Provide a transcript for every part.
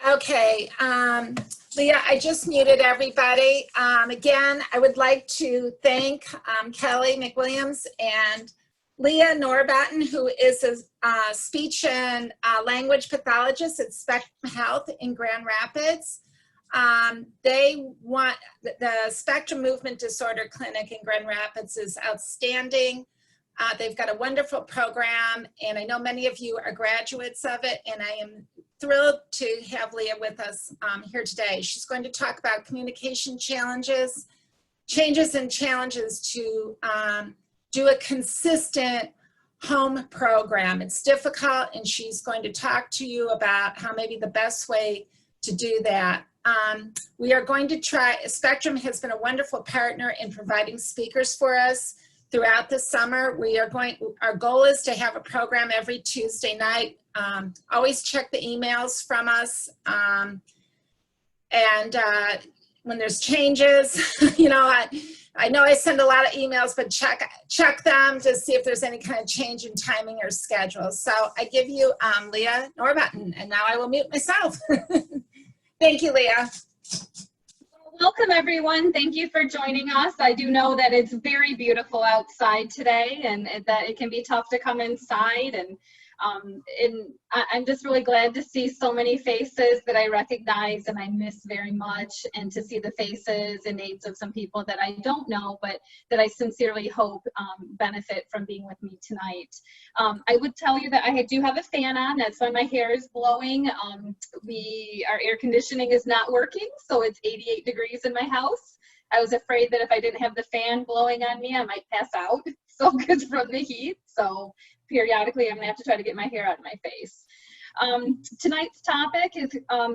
Okay, Leah, I just muted everybody. Again, I would like to thank Kelly McWilliams and Leah Norbotten, who is a speech and language pathologist at Spectrum Health in Grand Rapids. They want the Spectrum Movement Disorder Clinic in Grand Rapids is outstanding. They've got a wonderful program, and I know many of you are graduates of it, and I am thrilled to have Leah with us here today. She's going to talk about communication challenges, changes and challenges to do a consistent home program. It's difficult, and she's going to talk to you about how maybe the best way to do that. We are going to try, Spectrum has been a wonderful partner in providing speakers for us throughout the summer. Our goal is to have a program every Tuesday night. Always check the emails from us. When there's changes, you know, I know I send a lot of emails, but check them to see if there's any kind of change in timing or schedule. So I give you Leah Norbotten, and now I will mute myself. Thank you, Leah. Welcome, everyone. Thank you for joining us. I do know that it's very beautiful outside today, and that it can be tough to come inside. And I'm just really glad to see so many faces that I recognize and I miss very much, and to see the faces and names of some people that I don't know, but that I sincerely hope benefit from being with me tonight. I would tell you that I do have a fan on. That's why my hair is blowing. Our air conditioning is not working, so it's 88 degrees in my house. I was afraid that if I didn't have the fan blowing on me, I might pass out. So good from the heat. So periodically, I'm gonna have to try to get my hair out of my face. Tonight's topic is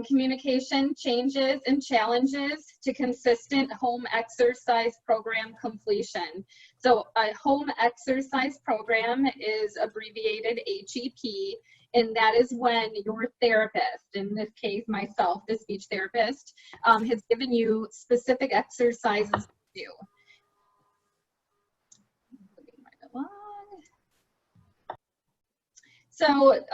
communication changes and challenges to consistent home exercise program completion. So a home exercise program is abbreviated HEP, and that is when your therapist, in this case myself, the speech therapist, has given you specific exercises to do. So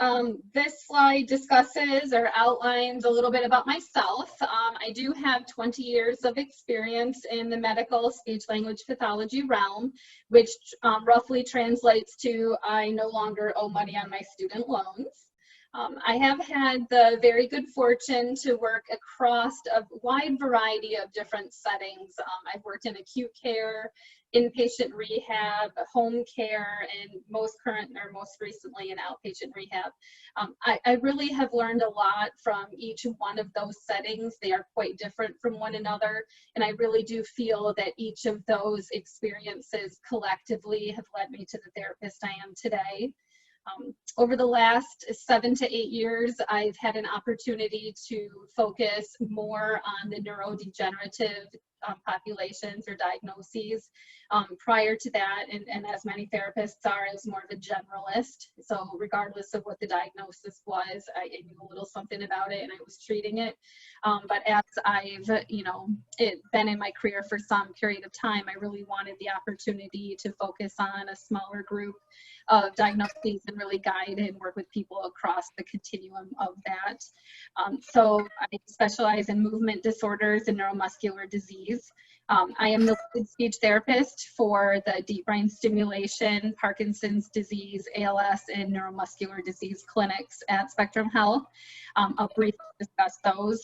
this slide discusses or outlines a little bit about myself. I do have 20 years of experience in the medical speech language pathology realm, which roughly translates to I no longer owe money on my student loans. I have had the very good fortune to work across a wide variety of different settings. I've worked in acute care, inpatient rehab, home care, and most recently in outpatient rehab. I really have learned a lot from each one of those settings. They are quite different from one another, and I really do feel that each of those experiences collectively have led me to the therapist I am today. Over the last 7 to 8 years, I've had an opportunity to focus more on the neurodegenerative populations or diagnoses. Prior to that, and as many therapists are, I was more of a generalist. So regardless of what the diagnosis was, I knew a little something about it and I was treating it. But as I've, been in my career for some period of time, I really wanted the opportunity to focus on a smaller group of diagnoses and really guide and work with people across the continuum of that. So I specialize in movement disorders and neuromuscular disease. I am the lead speech therapist for the deep brain stimulation, Parkinson's disease, ALS, and neuromuscular disease clinics at Spectrum Health. I'll briefly discuss those.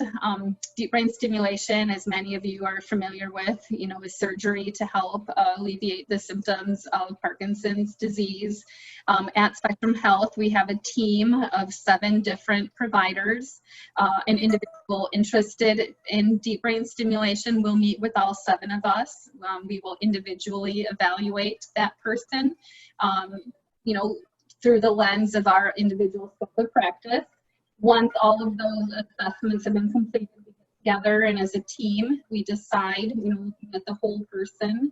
Deep brain stimulation, as many of you are familiar with, is surgery to help alleviate the symptoms of Parkinson's disease. At Spectrum Health, we have a team of 7 different providers. An individual interested in deep brain stimulation will meet with all 7 of us. We will individually evaluate that person, through the lens of our individual scope of practice. Once all of those assessments have been completed, we get together and as a team, we decide, looking at the whole person,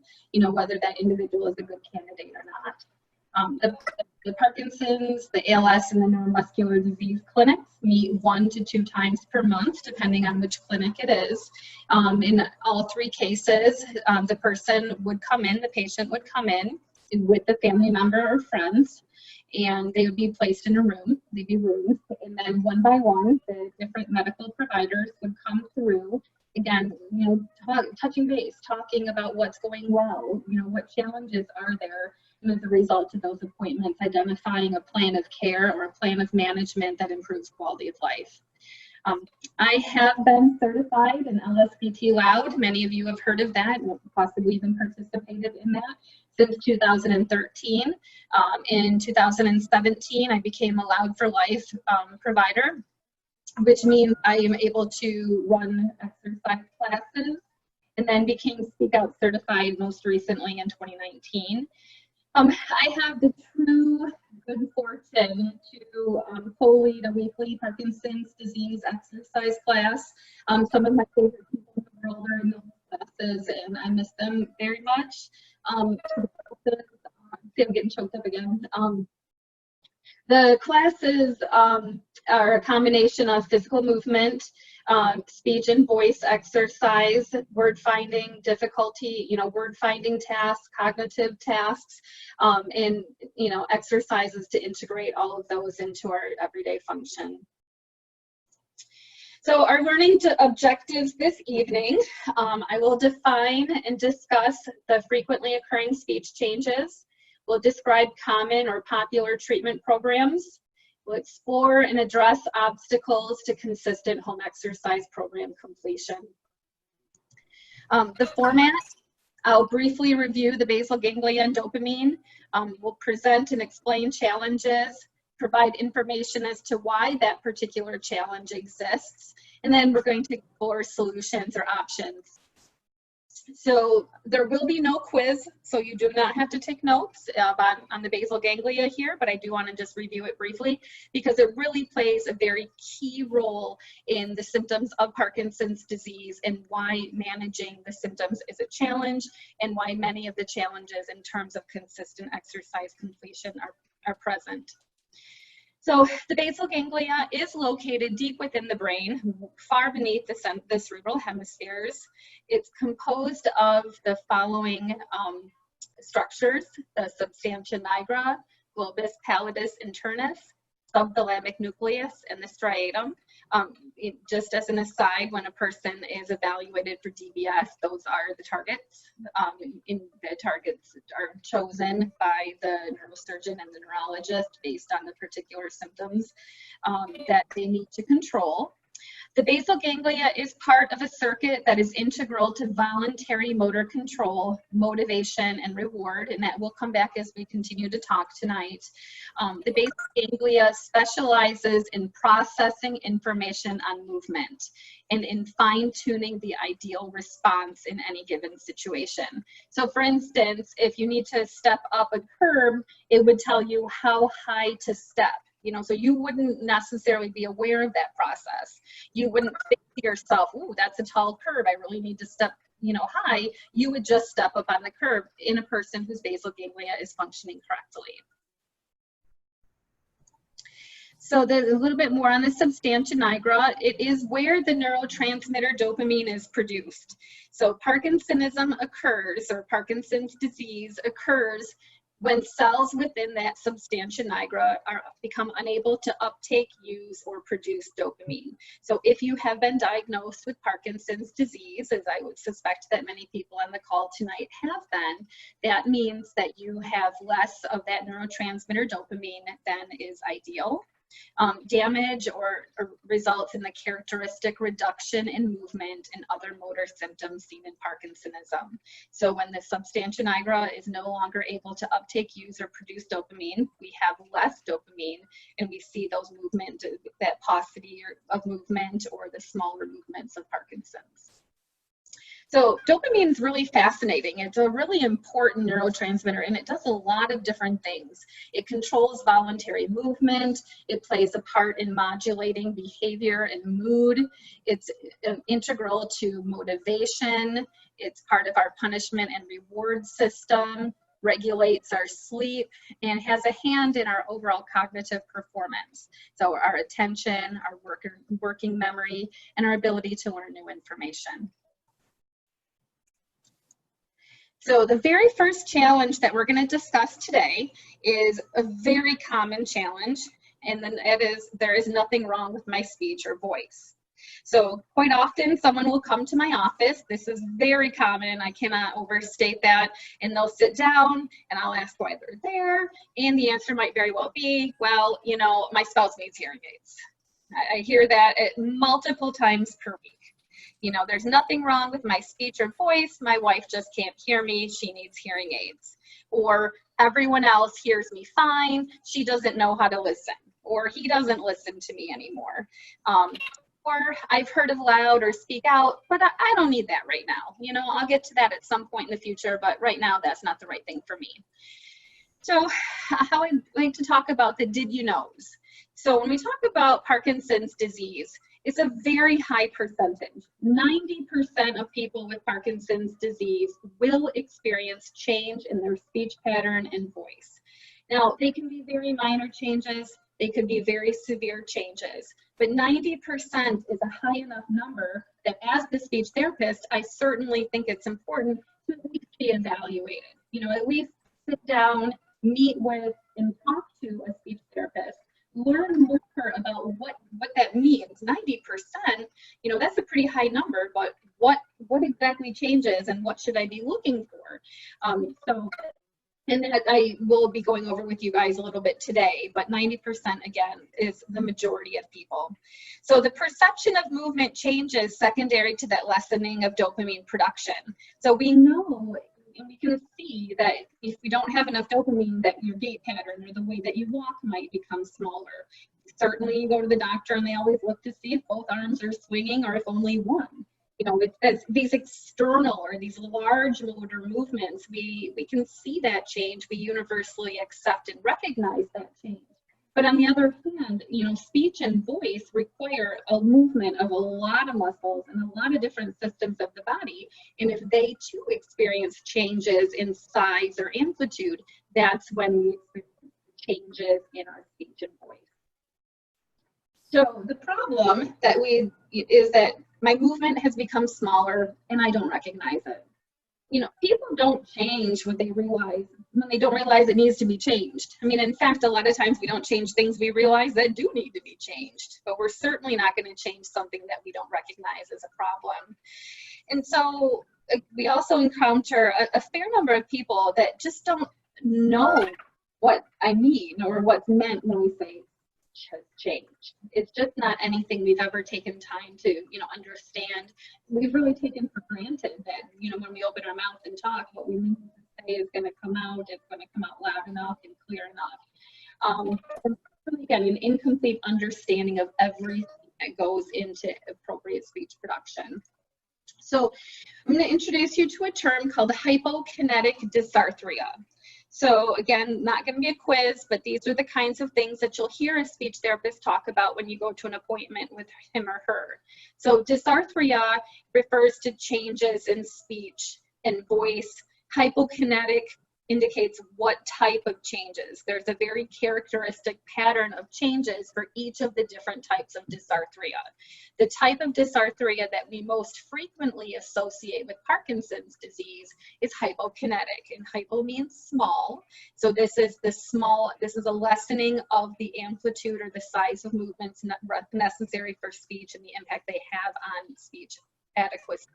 whether that individual is a good candidate or not. The Parkinson's, the ALS, and the neuromuscular disease clinics meet 1 to 2 times per month, depending on which clinic it is. In all 3 cases, the patient would come in with a family member or friends, and they would be placed in a room. They'd be rooms, and then one by one, the different medical providers would come through. Again, touching base, talking about what's going well, what challenges are there, and as a result of those appointments, identifying a plan of care or a plan of management that improves quality of life. I have been certified in LSVT Loud. Many of you have heard of that, possibly even participated in that, since 2013. In 2017, I became a Loud for Life provider, which means I am able to run exercise classes, and then became Speak Out certified most recently in 2019. I have the true good fortune to co-lead a weekly Parkinson's disease exercise class. Some of my favorite people in the world are in those classes, and I miss them very much. I'm getting choked up again. The classes are a combination of physical movement, speech and voice exercise, word finding difficulty, word finding tasks, cognitive tasks, and exercises to integrate all of those into our everyday function. So our learning objectives this evening, I will define and discuss the frequently occurring speech changes. We'll describe common or popular treatment programs. We'll explore and address obstacles to consistent home exercise program completion. The format, I'll briefly review the basal ganglia and dopamine. We'll present and explain challenges, provide information as to why that particular challenge exists, and then we're going to explore solutions or options. So there will be no quiz, so you do not have to take notes on the basal ganglia here, but I do want to just review it briefly because it really plays a very key role in the symptoms of Parkinson's disease and why managing the symptoms is a challenge and why many of the challenges in terms of consistent exercise completion are present. So the basal ganglia is located deep within the brain, far beneath the cerebral hemispheres. It's composed of the following structures: the substantia nigra, globus pallidus internus, subthalamic nucleus, and the striatum. Just as an aside, when a person is evaluated for DBS, those are the targets. The targets are chosen by the neurosurgeon and the neurologist based on the particular symptoms that they need to control. The basal ganglia is part of a circuit that is integral to voluntary motor control, motivation, and reward, and that will come back as we continue to talk tonight. The basal ganglia specializes in processing information on movement and in fine-tuning the ideal response in any given situation. So for instance, if you need to step up a curb, it would tell you how high to step. So you wouldn't necessarily be aware of that process. You wouldn't think to yourself, "Ooh, that's a tall curb. I really need to step, high." You would just step up on the curb in a person whose basal ganglia is functioning correctly. So there's a little bit more on the substantia nigra. It is where the neurotransmitter dopamine is produced. So Parkinsonism occurs, or Parkinson's disease occurs, when cells within that substantia nigra become unable to uptake, use, or produce dopamine. So if you have been diagnosed with Parkinson's disease, as I would suspect that many people on the call tonight have been, that means that you have less of that neurotransmitter dopamine than is ideal. Damage or results in the characteristic reduction in movement and other motor symptoms seen in Parkinsonism. So when the substantia nigra is no longer able to uptake, use, or produce dopamine, we have less dopamine, and we see those movement, that paucity of movement or the smaller movements of Parkinson's. So dopamine is really fascinating. It's a really important neurotransmitter, and it does a lot of different things. It controls voluntary movement. It plays a part in modulating behavior and mood. It's integral to motivation. It's part of our punishment and reward system, regulates our sleep, and has a hand in our overall cognitive performance. So our attention, our working memory, and our ability to learn new information. So the very first challenge that we're going to discuss today is a very common challenge, and then it is, there is nothing wrong with my speech or voice. So quite often someone will come to my office. This is very common. I cannot overstate that. And they'll sit down and I'll ask why they're there. And the answer might very well be, well, you know, my spouse needs hearing aids. I hear that multiple times per week. You know, there's nothing wrong with my speech or voice. My wife just can't hear me. She needs hearing aids. Or everyone else hears me fine. She doesn't know how to listen. Or he doesn't listen to me anymore. Or I've heard of Loud or Speak Out, but I don't need that right now. You know, I'll get to that at some point in the future, but right now that's not the right thing for me. So how I'd like to talk about the did you knows. So when we talk about Parkinson's disease, it's a very high percentage. 90% of people with Parkinson's disease will experience change in their speech pattern and voice. Now, they can be very minor changes. They could be very severe changes, but 90% is a high enough number that as the speech therapist, I certainly think it's important to at least be evaluated. You know, at least sit down, meet with, and talk to a speech therapist. Learn more about what that means. 90%, you know, that's a pretty high number, but what exactly changes and what should I be looking for? And that I will be going over with you guys a little bit today, but 90% again is the majority of people. So the perception of movement changes secondary to that lessening of dopamine production. So we know and we can see that if we don't have enough dopamine, that your gait pattern or the way that you walk might become smaller. Certainly you go to the doctor and they always look to see if both arms are swinging or if only one. You know, it's these external or these large motor movements, we can see that change. We universally accept and recognize that change. But on the other hand, you know, speech and voice require a movement of a lot of muscles and a lot of different systems of the body. And if they too experience changes in size or amplitude, that's when we experience changes in our speech and voice. So the problem that is that my movement has become smaller and I don't recognize it. You know, people don't change when they don't realize it needs to be changed. I mean, in fact, a lot of times we don't change things we realize that do need to be changed, but we're certainly not going to change something that we don't recognize as a problem. And so we also encounter a fair number of people that just don't know what I mean or what's meant when we say has changed. It's just not anything we've ever taken time to, you know, understand. We've really taken for granted that, you know, when we open our mouth and talk, what we mean to say is going to come out. It's going to come out loud enough and clear enough. And really, again, an incomplete understanding of everything that goes into appropriate speech production. So I'm going to introduce you to a term called Hypokinetic Dysarthria. So again, not going to be a quiz, but these are the kinds of things that you'll hear a speech therapist talk about when you go to an appointment with him or her. So dysarthria refers to changes in speech and voice. Hypokinetic indicates what type of changes. There's a very characteristic pattern of changes for each of the different types of dysarthria. The type of dysarthria that we most frequently associate with Parkinson's disease is hypokinetic, and hypo means small. So this is a lessening of the amplitude or the size of movements necessary for speech and the impact they have on speech adequacy.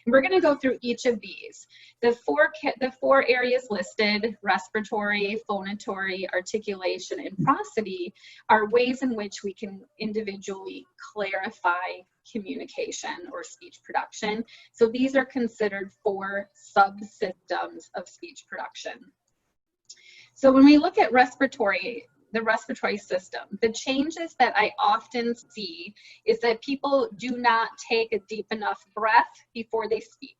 And we're going to go through each of these. The four areas listed, respiratory, phonatory, articulation, and prosody, are ways in which we can individually clarify communication or speech production. So these are considered 4 subsystems of speech production. So when we look at the respiratory system, the changes that I often see is that people do not take a deep enough breath before they speak,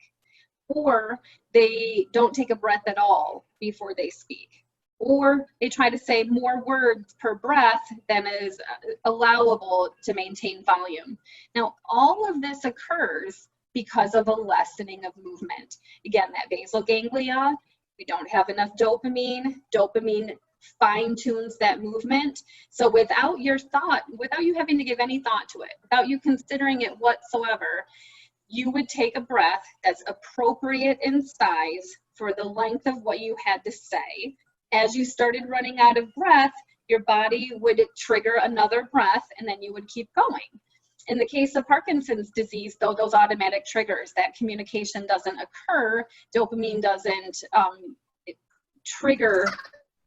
or they don't take a breath at all before they speak, or they try to say more words per breath than is allowable to maintain volume. Now, all of this occurs because of a lessening of movement. Again, that basal ganglia, we don't have enough dopamine. Dopamine fine-tunes that movement. So without you having to give any thought to it, without you considering it whatsoever, you would take a breath that's appropriate in size for the length of what you had to say. As you started running out of breath, your body would trigger another breath, and then you would keep going. In the case of Parkinson's disease, though, those automatic triggers, that communication doesn't occur, dopamine doesn't trigger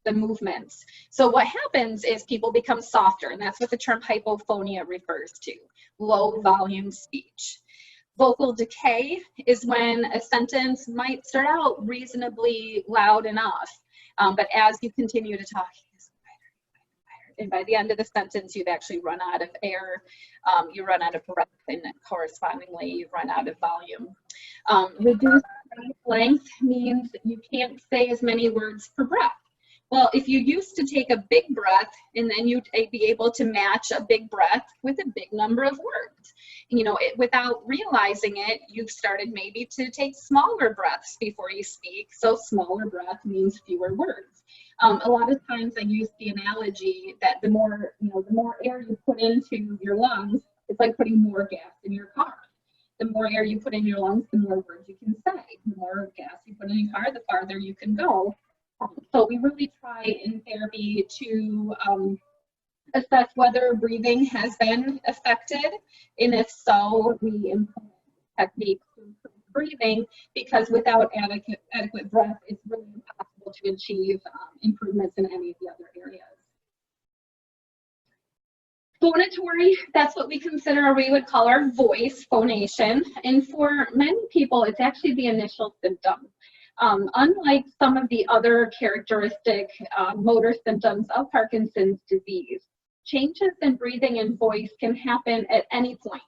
the movements. So what happens is people become softer, and that's what the term hypophonia refers to, low volume speech. Vocal decay is when a sentence might start out reasonably loud enough, but as you continue to talk, and by the end of the sentence, you've actually run out of air, you run out of breath, and correspondingly, you run out of volume. Reduced length means you can't say as many words per breath. Well, if you used to take a big breath and then you'd be able to match a big breath with a big number of words, you know, without realizing it, you've started maybe to take smaller breaths before you speak. So smaller breath means fewer words. A lot of times I use the analogy that the more air you put into your lungs, it's like putting more gas in your car. The more air you put in your lungs, the more words you can say. The more gas you put in your car, the farther you can go. So we really try in therapy to assess whether breathing has been affected, and if so, we implement techniques to improve breathing, because without adequate breath, it's really impossible to achieve improvements in any of the other areas. Phonatory, that's what we consider, or we would call our voice, phonation, and for many people, it's actually the initial symptom. Unlike some of the other characteristic motor symptoms of Parkinson's disease, changes in breathing and voice can happen at any point.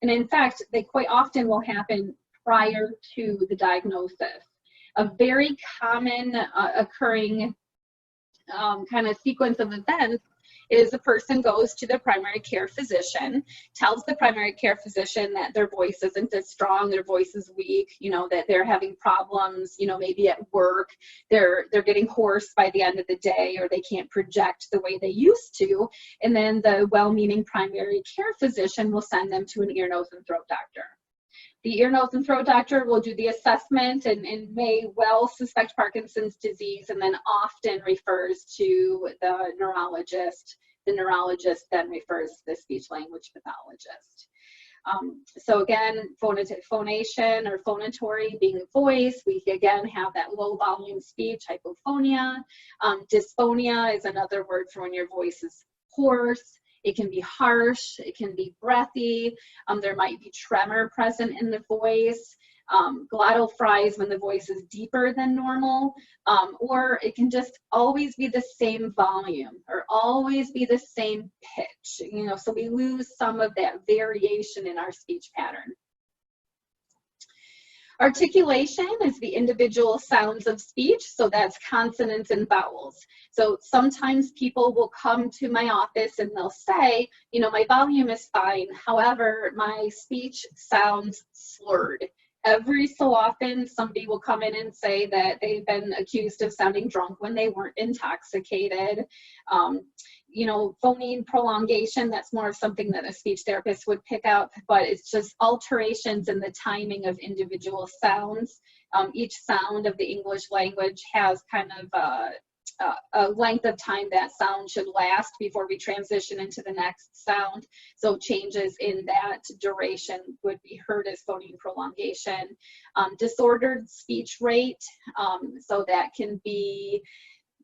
And in fact, they quite often will happen prior to the diagnosis. A very common occurring kind of sequence of events is a person goes to their primary care physician, tells the primary care physician that their voice isn't as strong, their voice is weak, you know, that they're having problems, you know, maybe at work, they're getting hoarse by the end of the day, or they can't project the way they used to. And then the well-meaning primary care physician will send them to an ear, nose, and throat doctor. The ear, nose, and throat doctor will do the assessment and may well suspect Parkinson's disease, and then often refers to the neurologist. The neurologist then refers to the speech-language pathologist. So again, phonation or phonatory being voice, we again have that low volume speech, hypophonia. Dysphonia is another word for when your voice is hoarse. It can be harsh, it can be breathy, there might be tremor present in the voice, glottal fries when the voice is deeper than normal, or it can just always be the same volume or always be the same pitch, you know, so we lose some of that variation in our speech pattern. Articulation is the individual sounds of speech, so that's consonants and vowels. So sometimes people will come to my office and they'll say, you know, my volume is fine, however, my speech sounds slurred. Every so often, somebody will come in and say that they've been accused of sounding drunk when they weren't intoxicated. You know, phoneme prolongation, that's more of something that a speech therapist would pick up, but it's just alterations in the timing of individual sounds. Each sound of the English language has kind of a length of time that sound should last before we transition into the next sound. So changes in that duration would be heard as phoneme prolongation. Disordered speech rate, so that can be,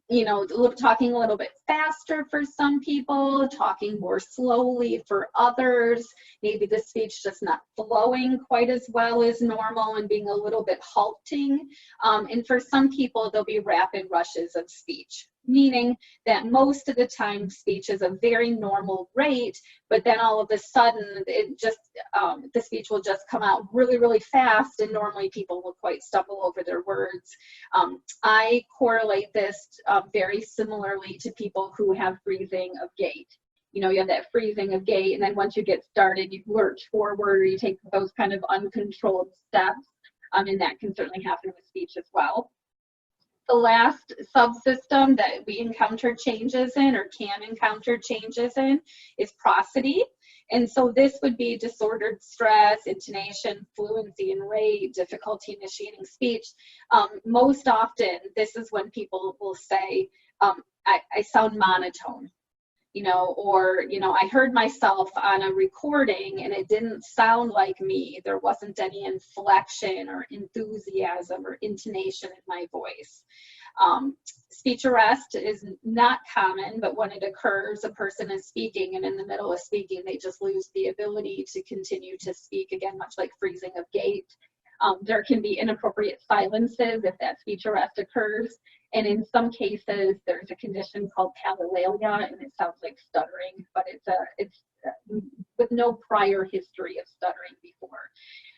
you know, talking a little bit faster for some people, talking more slowly for others, maybe the speech just not flowing quite as well as normal and being a little bit halting. And for some people, there'll be rapid rushes of speech, meaning that most of the time speech is a very normal rate, but then all of a sudden it just, the speech will just come out really, really fast, and normally people will quite stumble over their words. I correlate this very similarly to people who have freezing of gait. You know, you have that freezing of gait, and then once you get started, you lurch forward or you take those kind of uncontrolled steps, and that can certainly happen with speech as well. The last subsystem that we encounter changes in, or can encounter changes in, is prosody. And so this would be disordered stress, intonation, fluency and rate, difficulty initiating speech. Most often, this is when people will say, I sound monotone, you know, or, you know, I heard myself on a recording and it didn't sound like me. There wasn't any inflection or enthusiasm or intonation in my voice. Speech arrest is not common, but when it occurs, a person is speaking and in the middle of speaking, they just lose the ability to continue to speak, again, much like freezing of gait. There can be inappropriate silences if that speech arrest occurs. And in some cases, there's a condition called palalia, and it sounds like stuttering, but it's with no prior history of stuttering before.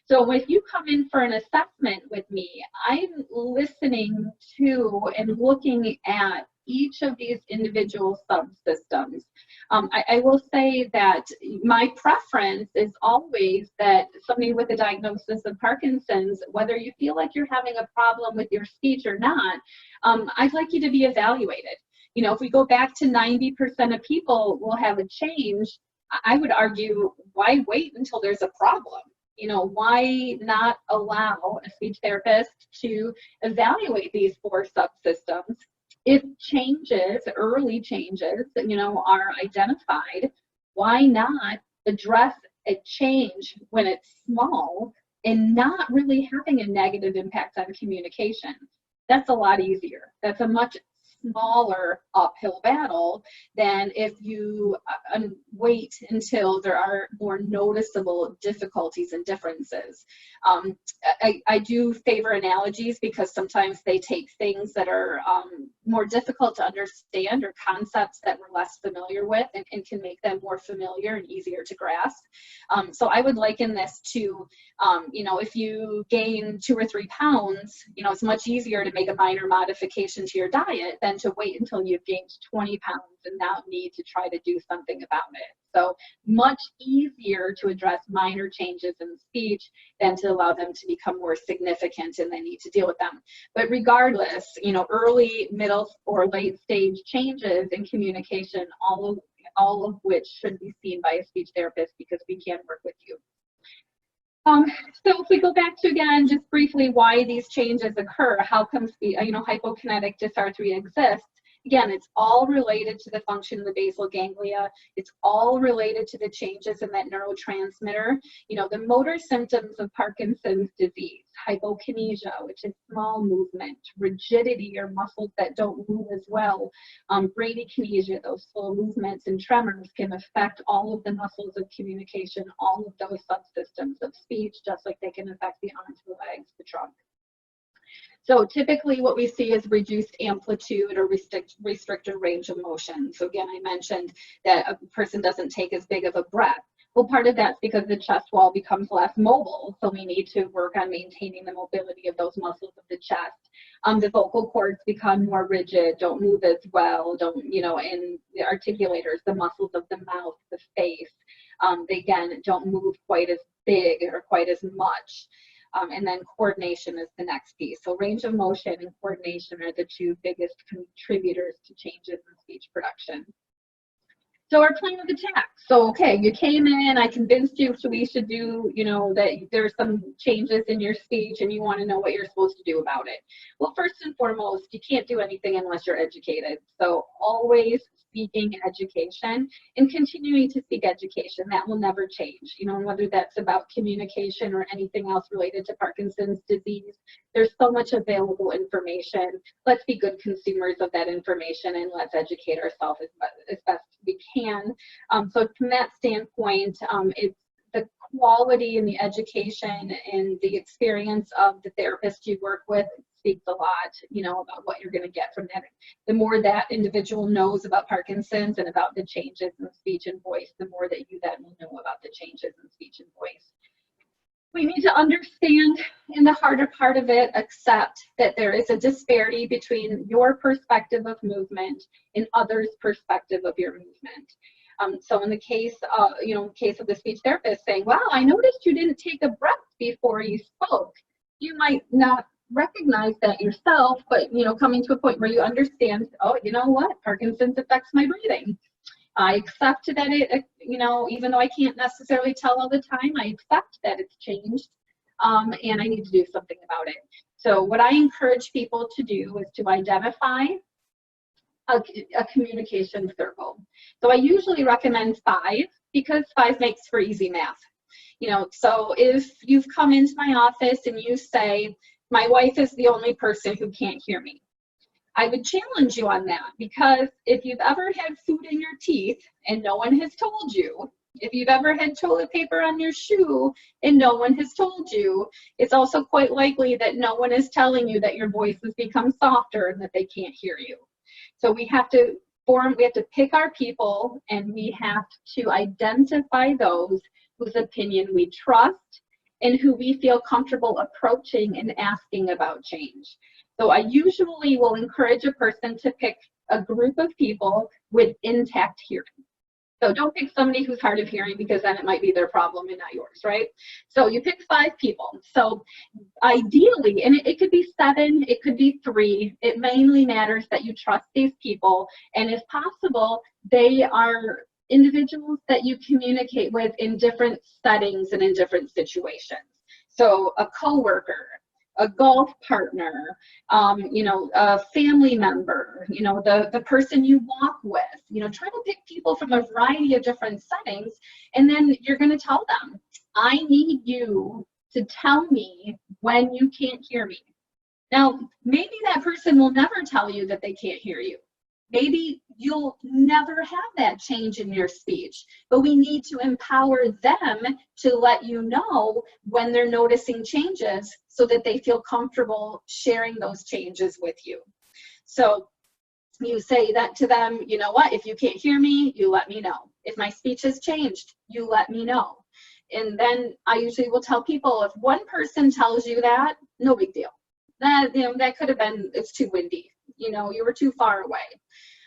So if you come in for an assessment with me, I'm listening to and looking at each of these individual subsystems. I will say that my preference is always that somebody with a diagnosis of Parkinson's, whether you feel like you're having a problem with your speech or not, I'd like you to be evaluated. You know, if we go back to 90% of people will have a change, I would argue, why wait until there's a problem? You know, why not allow a speech therapist to evaluate these 4 subsystems? If changes, early changes, you know, are identified, why not address a change when it's small and not really having a negative impact on communication? That's a lot easier. That's a much smaller uphill battle than if you wait until there are more noticeable difficulties and differences. I do favor analogies because sometimes they take things that are more difficult to understand or concepts that we're less familiar with and can make them more familiar and easier to grasp. So I would liken this to, you know, if you gain 2 or 3 pounds, you know, it's much easier to make a minor modification to your diet than to wait until you've gained 20 pounds and now need to try to do something about it. So much easier to address minor changes in speech than to allow them to become more significant and they need to deal with them. But regardless, you know, early, middle, or late stage changes in communication, all of which should be seen by a speech therapist because we can work with you. So if we go back to, again, just briefly why these changes occur, how come, you know, hypokinetic dysarthria exists? Again, it's all related to the function of the basal ganglia. It's all related to the changes in that neurotransmitter. You know, the motor symptoms of Parkinson's disease, hypokinesia, which is small movement, rigidity or muscles that don't move as well, bradykinesia, those slow movements, and tremors can affect all of the muscles of communication, all of those subsystems of speech, just like they can affect the arms, the legs, the trunk. So typically what we see is reduced amplitude or restricted range of motion. So again, I mentioned that a person doesn't take as big of a breath. Well, part of that's because the chest wall becomes less mobile. So we need to work on maintaining the mobility of those muscles of the chest. The vocal cords become more rigid, don't move as well, don't, you know, and the articulators, the muscles of the mouth, the face, they again don't move quite as big or quite as much. And then coordination is the next piece. So range of motion and coordination are the 2 biggest contributors to changes in speech production. So our plan of attack. So, okay, you came in, I convinced you, so we should do, you know, that there's some changes in your speech and you want to know what you're supposed to do about it. Well, first and foremost, you can't do anything unless you're educated. So always seeking education and continuing to seek education. That will never change, you know, whether that's about communication or anything else related to Parkinson's disease. There's so much available information. Let's be good consumers of that information and let's educate ourselves as best we can. So from that standpoint, it's the quality and the education and the experience of the therapist you work with speaks a lot, you know, about what you're going to get from that. The more that individual knows about Parkinson's and about the changes in speech and voice, the more that you then will know about the changes in speech and voice. We need to understand, in the harder part of it, accept that there is a disparity between your perspective of movement and others' perspective of your movement. So in the case of, you know, case of the speech therapist saying, wow, I noticed you didn't take a breath before you spoke. You might not recognize that yourself, but, you know, coming to a point where you understand, oh, you know what, Parkinson's affects my breathing. I accept that it, you know, even though I can't necessarily tell all the time, I accept that it's changed, and I need to do something about it. So what I encourage people to do is to identify a communication circle. So I usually recommend 5 because 5 makes for easy math. You know, so if you've come into my office and you say, my wife is the only person who can't hear me, I would challenge you on that, because if you've ever had food in your teeth and no one has told you, if you've ever had toilet paper on your shoe and no one has told you, it's also quite likely that no one is telling you that your voice has become softer and that they can't hear you. So we have to pick our people, and we have to identify those whose opinion we trust and who we feel comfortable approaching and asking about change. So I usually will encourage a person to pick a group of people with intact hearing. So don't pick somebody who's hard of hearing, because then it might be their problem and not yours, right? So you pick 5 people. So ideally, and it could be 7, it could be 3, it mainly matters that you trust these people, and if possible, they are individuals that you communicate with in different settings and in different situations. So a coworker, a golf partner, you know, a family member, you know, the person you walk with, you know, try to pick people from a variety of different settings, and then you're going to tell them, I need you to tell me when you can't hear me. Now, maybe that person will never tell you that they can't hear you. Maybe you'll never have that change in your speech, but we need to empower them to let you know when they're noticing changes so that they feel comfortable sharing those changes with you. So you say that to them, you know what, if you can't hear me, you let me know. If my speech has changed, you let me know. And then I usually will tell people, if one person tells you that, no big deal. That, you know, that could have been, it's too windy. You know, you were too far away.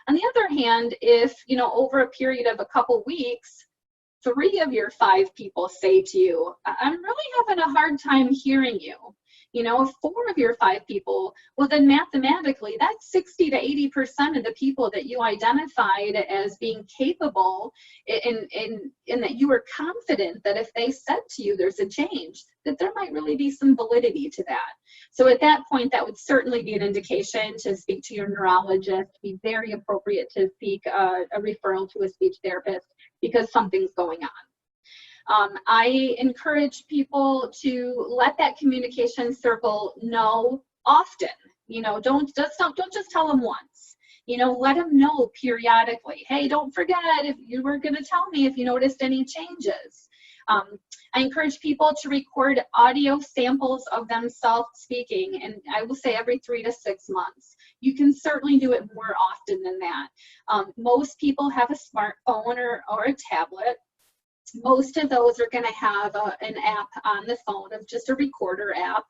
On the other hand, if, you know, over a period of a couple weeks, 3 of your 5 people say to you, I'm really having a hard time hearing you. You know, if 4 of your 5 people, well, then mathematically, that's 60 to 80% of the people that you identified as being capable, in that you were confident that if they said to you there's a change, that there might really be some validity to that. So at that point, that would certainly be an indication to speak to your neurologist, be very appropriate to seek a referral to a speech therapist, because something's going on. I encourage people to let that communication circle know often. You know, don't just tell them once. You know, let them know periodically. Hey, don't forget, if you were going to tell me if you noticed any changes. I encourage people to record audio samples of themselves speaking, and I will say every 3 to 6 months. You can certainly do it more often than that. Most people have a smartphone or a tablet. Most of those are going to have an app on the phone of just a recorder app.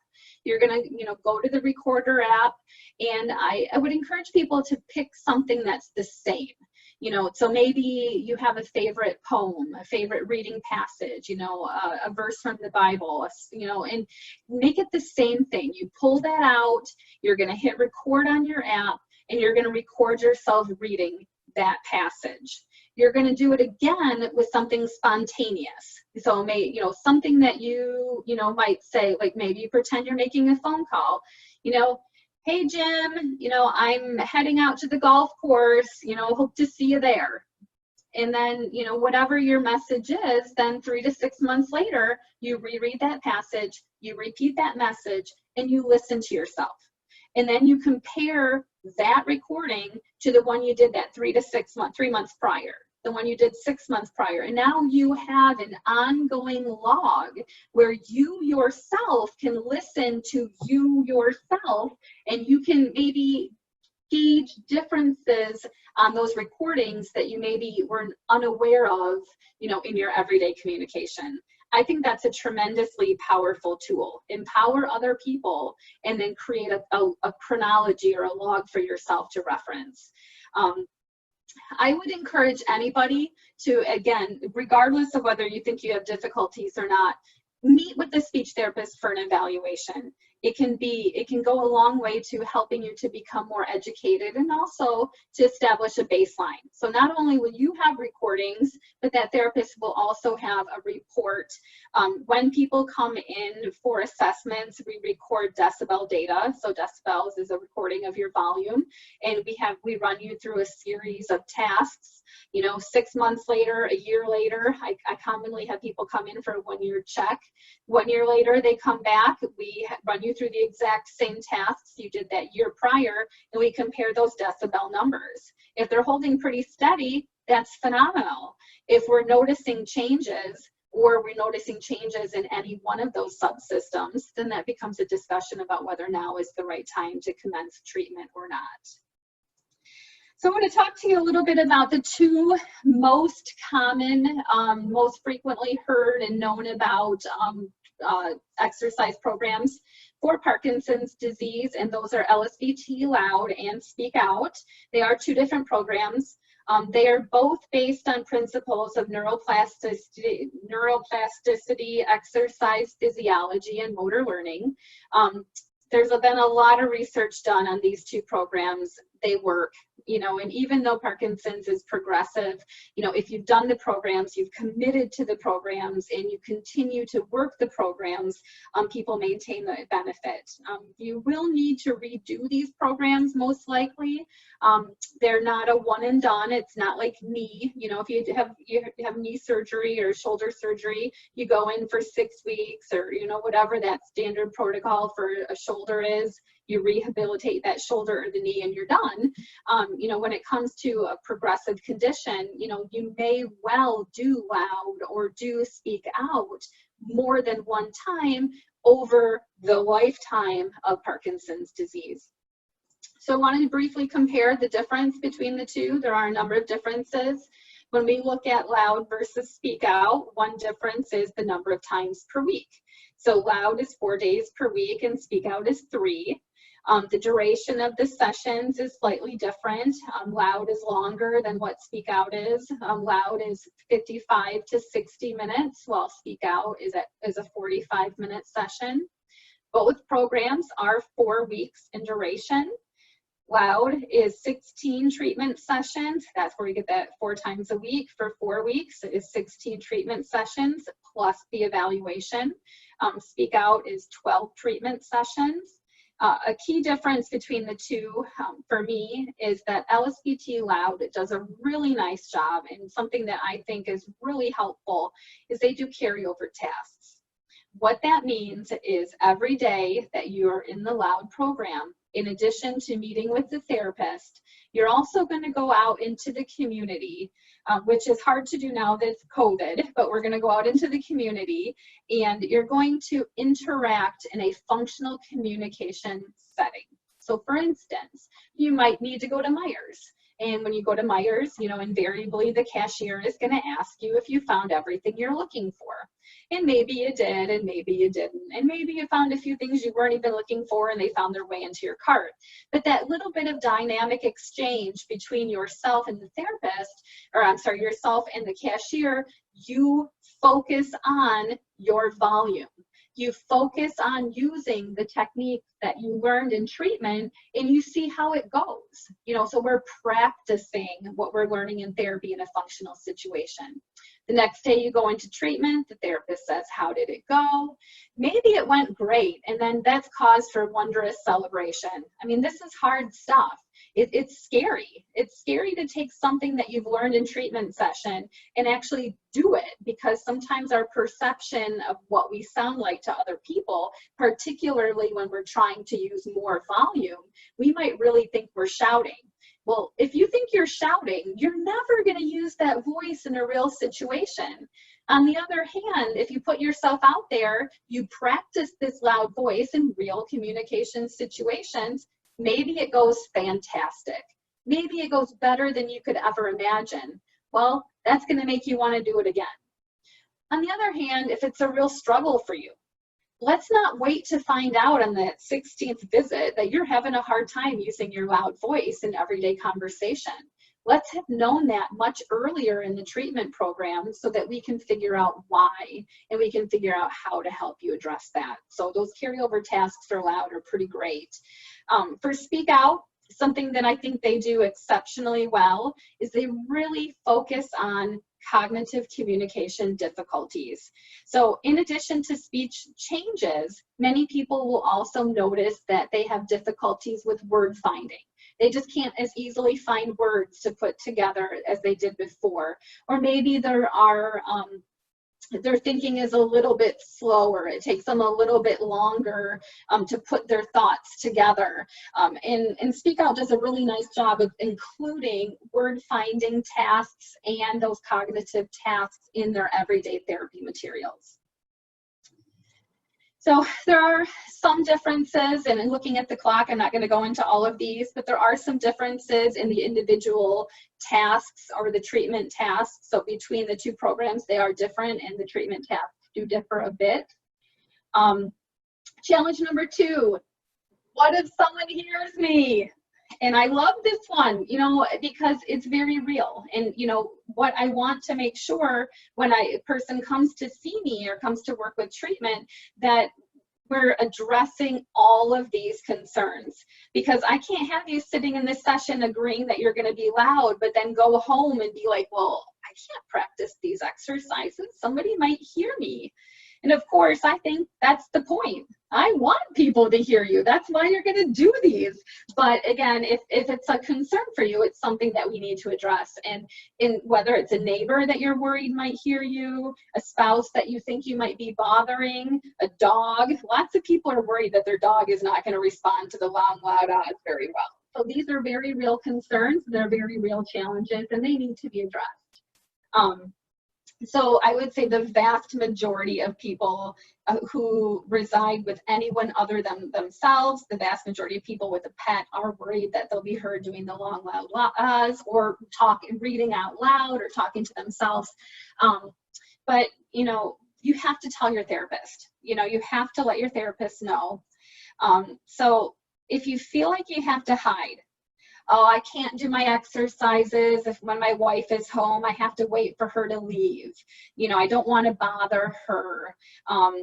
You're going to, you know, go to the recorder app, and I would encourage people to pick something that's the same. You know, so maybe you have a favorite poem, a favorite reading passage, you know, a verse from the Bible, you know, and make it the same thing. You pull that out, you're going to hit record on your app, and you're going to record yourself reading that passage. You're going to do it again with something spontaneous. So, you know, something that you know, might say, like maybe you pretend you're making a phone call, you know, hey, Jim, you know, I'm heading out to the golf course, you know, hope to see you there. And then, you know, whatever your message is, then 3 to 6 months later, you reread that passage, you repeat that message, and you listen to yourself. And then you compare that recording to the one you did that 3 months prior, the one you did 6 months prior. And now you have an ongoing log where you yourself can listen to you yourself, and you can maybe gauge differences on those recordings that you maybe were unaware of, you know, in your everyday communication. I think that's a tremendously powerful tool. Empower other people, and then create a chronology or a log for yourself to reference. I would encourage anybody to, again, regardless of whether you think you have difficulties or not, meet with the speech therapist for an evaluation. it can go a long way to helping you to become more educated and also to establish a baseline. So not only will you have recordings, but that therapist will also have a report. When people come in for assessments, we record decibel data. So decibels is a recording of your volume, and we run you through a series of tasks. You know, 6 months later, a year later, I commonly have people come in for a 1-year check. 1 year later, they come back, we run you through the exact same tasks you did that year prior, and we compare those decibel numbers. If they're holding pretty steady, that's phenomenal. If we're noticing changes, or we're noticing changes in any one of those subsystems, then that becomes a discussion about whether now is the right time to commence treatment or not. So I'm going to talk to you a little bit about the two most common, most frequently heard and known about exercise programs for Parkinson's disease, and those are LSVT, Loud, and Speak Out. They are two different programs. They are both based on principles of neuroplasticity, exercise physiology, and motor learning. There's been a lot of research done on these two programs. They work, you know, and even though Parkinson's is progressive, you know, if you've done the programs, you've committed to the programs, and you continue to work the programs, people maintain the benefit. You will need to redo these programs most likely. They're not a one and done. It's not like knee. You know, if you have knee surgery or shoulder surgery, you go in for 6 weeks, or, you know, whatever that standard protocol for a shoulder is. You rehabilitate that shoulder or the knee and you're done. You know, when it comes to a progressive condition, you know, you may well do Loud or do Speak Out more than one time over the lifetime of Parkinson's disease. So I wanted to briefly compare the difference between the two. There are a number of differences. When we look at Loud versus Speak Out, one difference is the number of times per week. So Loud is 4 days per week and Speak Out is 3. The duration of the sessions is slightly different. Loud is longer than what Speak Out is. Loud is 55 to 60 minutes, while Speak Out is a 45-minute session. Both programs are 4 weeks in duration. Loud is 16 treatment sessions. That's where you get that 4 times a week for 4 weeks. It is 16 treatment sessions plus the evaluation. Speak Out is 12 treatment sessions. A key difference between the two for me is that LSVT Loud does a really nice job, and something that I think is really helpful is they do carryover tests. What that means is every day that you're in the Loud program, in addition to meeting with the therapist, you're also going to go out into the community, which is hard to do now with COVID, but we're going to go out into the community and you're going to interact in a functional communication setting. So for instance, you might need to go to Myers. And when you go to Myers, you know, invariably the cashier is going to ask you if you found everything you're looking for. And maybe you did, and maybe you didn't. And maybe you found a few things you weren't even looking for and they found their way into your cart. But that little bit of dynamic exchange between yourself and the therapist, or I'm sorry, yourself and the cashier, you focus on your volume. You focus on using the technique that you learned in treatment and you see how it goes. You know, so we're practicing what we're learning in therapy in a functional situation. The next day you go into treatment, the therapist says, how did it go? Maybe it went great, and then that's cause for wondrous celebration. I mean, this is hard stuff. It's scary. It's scary to take something that you've learned in treatment session and actually do it, because sometimes our perception of what we sound like to other people, particularly when we're trying to use more volume, we might really think we're shouting. Well, if you think you're shouting, you're never going to use that voice in a real situation. On the other hand, if you put yourself out there, you practice this loud voice in real communication situations, maybe it goes fantastic. Maybe it goes better than you could ever imagine. Well, that's going to make you want to do it again. On the other hand, if it's a real struggle for you, let's not wait to find out on that 16th visit that you're having a hard time using your loud voice in everyday conversation. Let's have known that much earlier in the treatment program so that we can figure out why and we can figure out how to help you address that. So those carryover tasks for Aloud are pretty great. For Speak Out, something that I think they do exceptionally well is they really focus on cognitive communication difficulties. So in addition to speech changes, many people will also notice that they have difficulties with word finding. They just can't as easily find words to put together as they did before. Or maybe there are their thinking is a little bit slower. It takes them a little bit longer to put their thoughts together. And Speak Out does a really nice job of including word finding tasks and those cognitive tasks in their everyday therapy materials. So there are some differences, and in looking at the clock, I'm not going to go into all of these, but there are some differences in the individual tasks or the treatment tasks. So between the two programs, they are different, and the treatment tasks do differ a bit. Challenge number 2, what if someone hears me? And I love this one, you know, because it's very real. And, you know, what I want to make sure when a person comes to see me or comes to work with treatment, that we're addressing all of these concerns. Because I can't have you sitting in this session agreeing that you're going to be loud, but then go home and be like, well, I can't practice these exercises. Somebody might hear me. And of course, I think that's the point. I want people to hear you. That's why you're going to do these. But again, if it's a concern for you, it's something that we need to address. And whether it's a neighbor that you're worried might hear you, a spouse that you think you might be bothering, a dog. Lots of people are worried that their dog is not going to respond to the loud odds very well. So these are very real concerns. They're very real challenges, and they need to be addressed. So I would say the vast majority of people who reside with anyone other than themselves, the vast majority of people with a pet are worried that they'll be heard doing the long, loud ahs, or reading out loud, or talking to themselves. But, you know, you have to tell your therapist. You know, you have to let your therapist know. So if you feel like you have to hide, oh, I can't do my exercises when my wife is home. I have to wait for her to leave. You know, I don't want to bother her.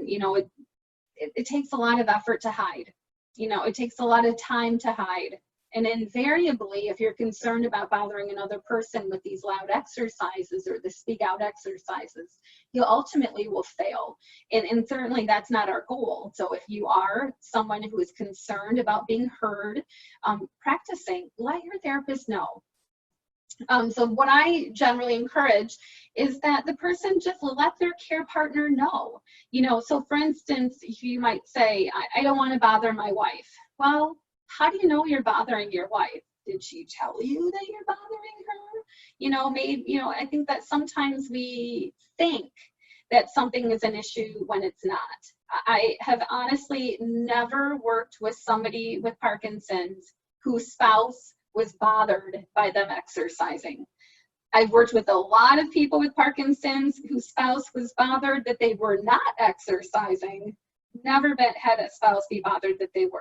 You know, it takes a lot of effort to hide. You know, it takes a lot of time to hide. And invariably, if you're concerned about bothering another person with these loud exercises or the Speak Out exercises, you ultimately will fail. And certainly that's not our goal. So if you are someone who is concerned about being heard, practicing, let your therapist know. So what I generally encourage is that the person just let their care partner know. You know, so for instance, you might say, I don't want to bother my wife. Well, how do you know you're bothering your wife? Did she tell you that you're bothering her? You know, maybe, you know, I think that sometimes we think that something is an issue when it's not. I have honestly never worked with somebody with Parkinson's whose spouse was bothered by them exercising. I've worked with a lot of people with Parkinson's whose spouse was bothered that they were not exercising. Never had a spouse be bothered that they were.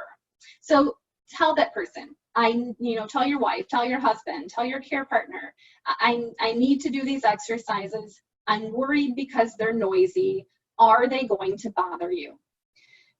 So tell that person, tell your wife, tell your husband, tell your care partner, I need to do these exercises. I'm worried because they're noisy. Are they going to bother you?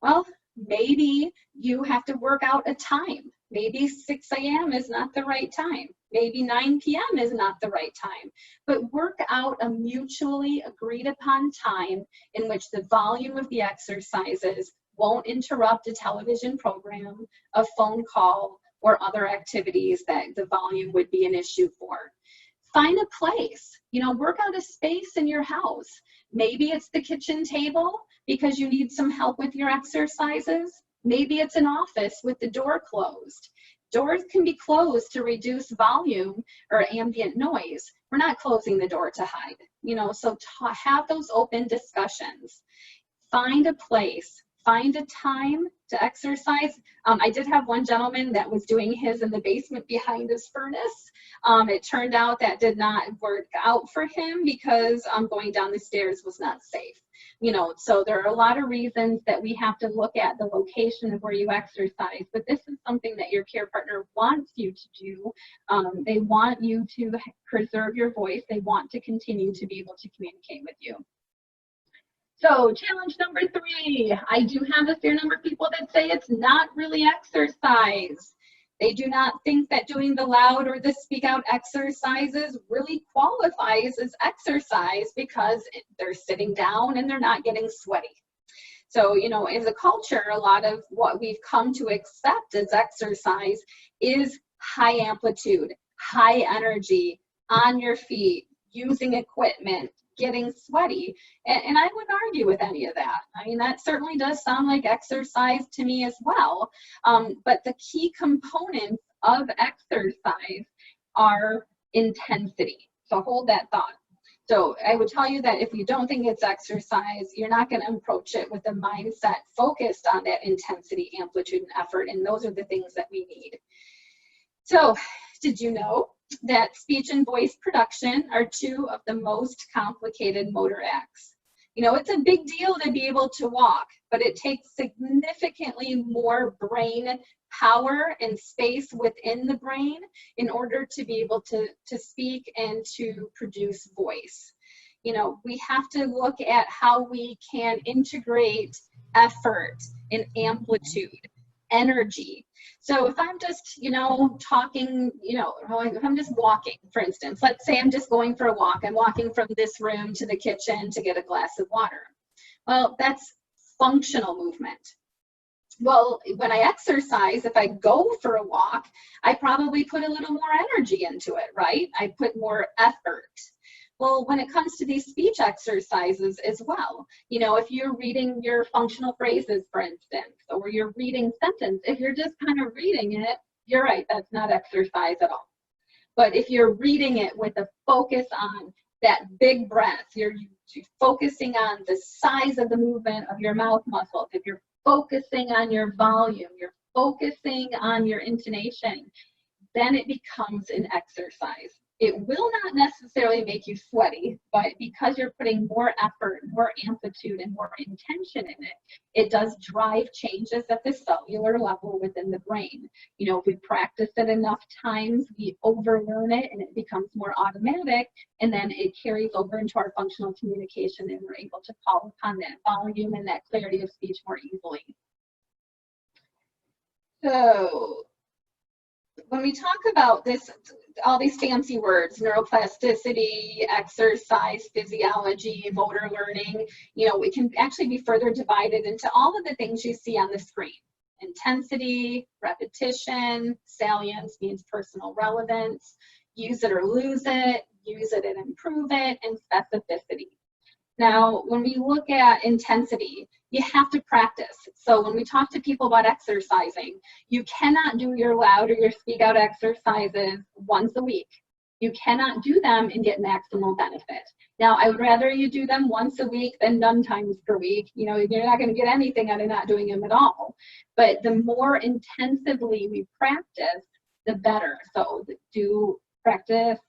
Well, maybe you have to work out a time. Maybe 6 a.m. is not the right time. Maybe 9 p.m. is not the right time. But work out a mutually agreed upon time in which the volume of the exercises won't interrupt a television program, a phone call, or other activities that the volume would be an issue for. Find a place, work out a space in your house. Maybe it's the kitchen table because you need some help with your exercises. Maybe it's an office with the door closed. Doors can be closed to reduce volume or ambient noise. We're not closing the door to hide, so have those open discussions. Find a place. Find a time to exercise. I did have one gentleman that was doing his in the basement behind his furnace. It turned out that did not work out for him because going down the stairs was not safe. You know, so there are a lot of reasons that we have to look at the location of where you exercise, but this is something that your care partner wants you to do. They want you to preserve your voice. They want to continue to be able to communicate with you. So challenge number 3, I do have a fair number of people that say it's not really exercise. They do not think that doing the loud or the speak out exercises really qualifies as exercise because they're sitting down and they're not getting sweaty. So, you know, as a culture, a lot of what we've come to accept as exercise is high amplitude, high energy, on your feet, using equipment, getting sweaty. And I wouldn't argue with any of that. I mean, that certainly does sound like exercise to me as well. But the key components of exercise are intensity. So hold that thought. So I would tell you that if you don't think it's exercise, you're not going to approach it with a mindset focused on that intensity, amplitude, and effort. And those are the things that we need. So did you know that speech and voice production are 2 of the most complicated motor acts? You know, it's a big deal to be able to walk, but it takes significantly more brain power and space within the brain in order to be able to speak and to produce voice. You know, we have to look at how we can integrate effort and amplitude, energy. So if I'm just, you know, talking, you know, if I'm just walking, for instance, let's say I'm just going for a walk. I'm walking from this room to the kitchen to get a glass of water. Well, that's functional movement. Well, when I exercise, if I go for a walk, I probably put a little more energy into it, right? I put more effort. Well, when it comes to these speech exercises as well, you know, if you're reading your functional phrases, for instance, or you're reading sentence, if you're just kind of reading it, you're right, that's not exercise at all. But if you're reading it with a focus on that big breath, you're focusing on the size of the movement of your mouth muscles, if you're focusing on your volume, you're focusing on your intonation, then it becomes an exercise. It will not necessarily make you sweaty, but because you're putting more effort, more amplitude, and more intention in it, it does drive changes at the cellular level within the brain. You know, if we practice it enough times, we overlearn it and it becomes more automatic, and then it carries over into our functional communication and we're able to call upon that volume and that clarity of speech more easily. So when we talk about this, all these fancy words, neuroplasticity, exercise, physiology, motor learning, you know, it can actually be further divided into all of the things you see on the screen. Intensity, repetition, salience means personal relevance, use it or lose it, use it and improve it, and specificity. Now, when we look at intensity, you have to practice. So when we talk to people about exercising, you cannot do your loud or your speak out exercises once a week. You cannot do them and get maximal benefit. Now, I would rather you do them once a week than none times per week. You know, you're not going to get anything out of not doing them at all. But the more intensively we practice, the better. So do practice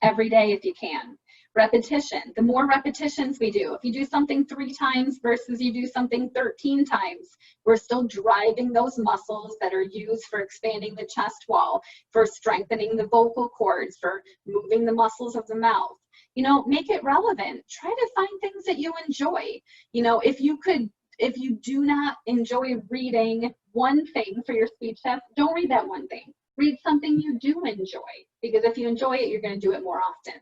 every day if you can. Repetition, the more repetitions we do, if you do something 3 times versus you do something 13 times, we're still driving those muscles that are used for expanding the chest wall, for strengthening the vocal cords, for moving the muscles of the mouth. You know, make it relevant. Try to find things that you enjoy. You know, if you do not enjoy reading one thing for your speech test, don't read that one thing. Read something you do enjoy, because if you enjoy it, you're going to do it more often.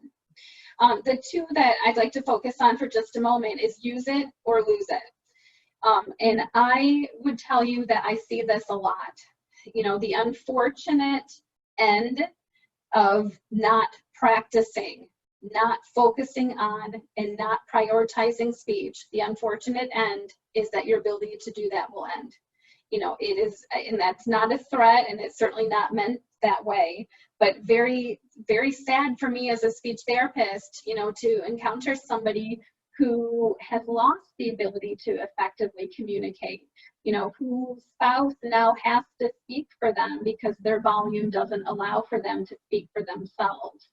The 2 that I'd like to focus on for just a moment is use it or lose it. And I would tell you that I see this a lot. You know, the unfortunate end of not practicing, not focusing on, and not prioritizing speech, the unfortunate end is that your ability to do that will end. You know, it is, and that's not a threat, and it's certainly not meant that way, but very, very sad for me as a speech therapist, you know, to encounter somebody who has lost the ability to effectively communicate, you know, whose spouse now has to speak for them because their volume doesn't allow for them to speak for themselves.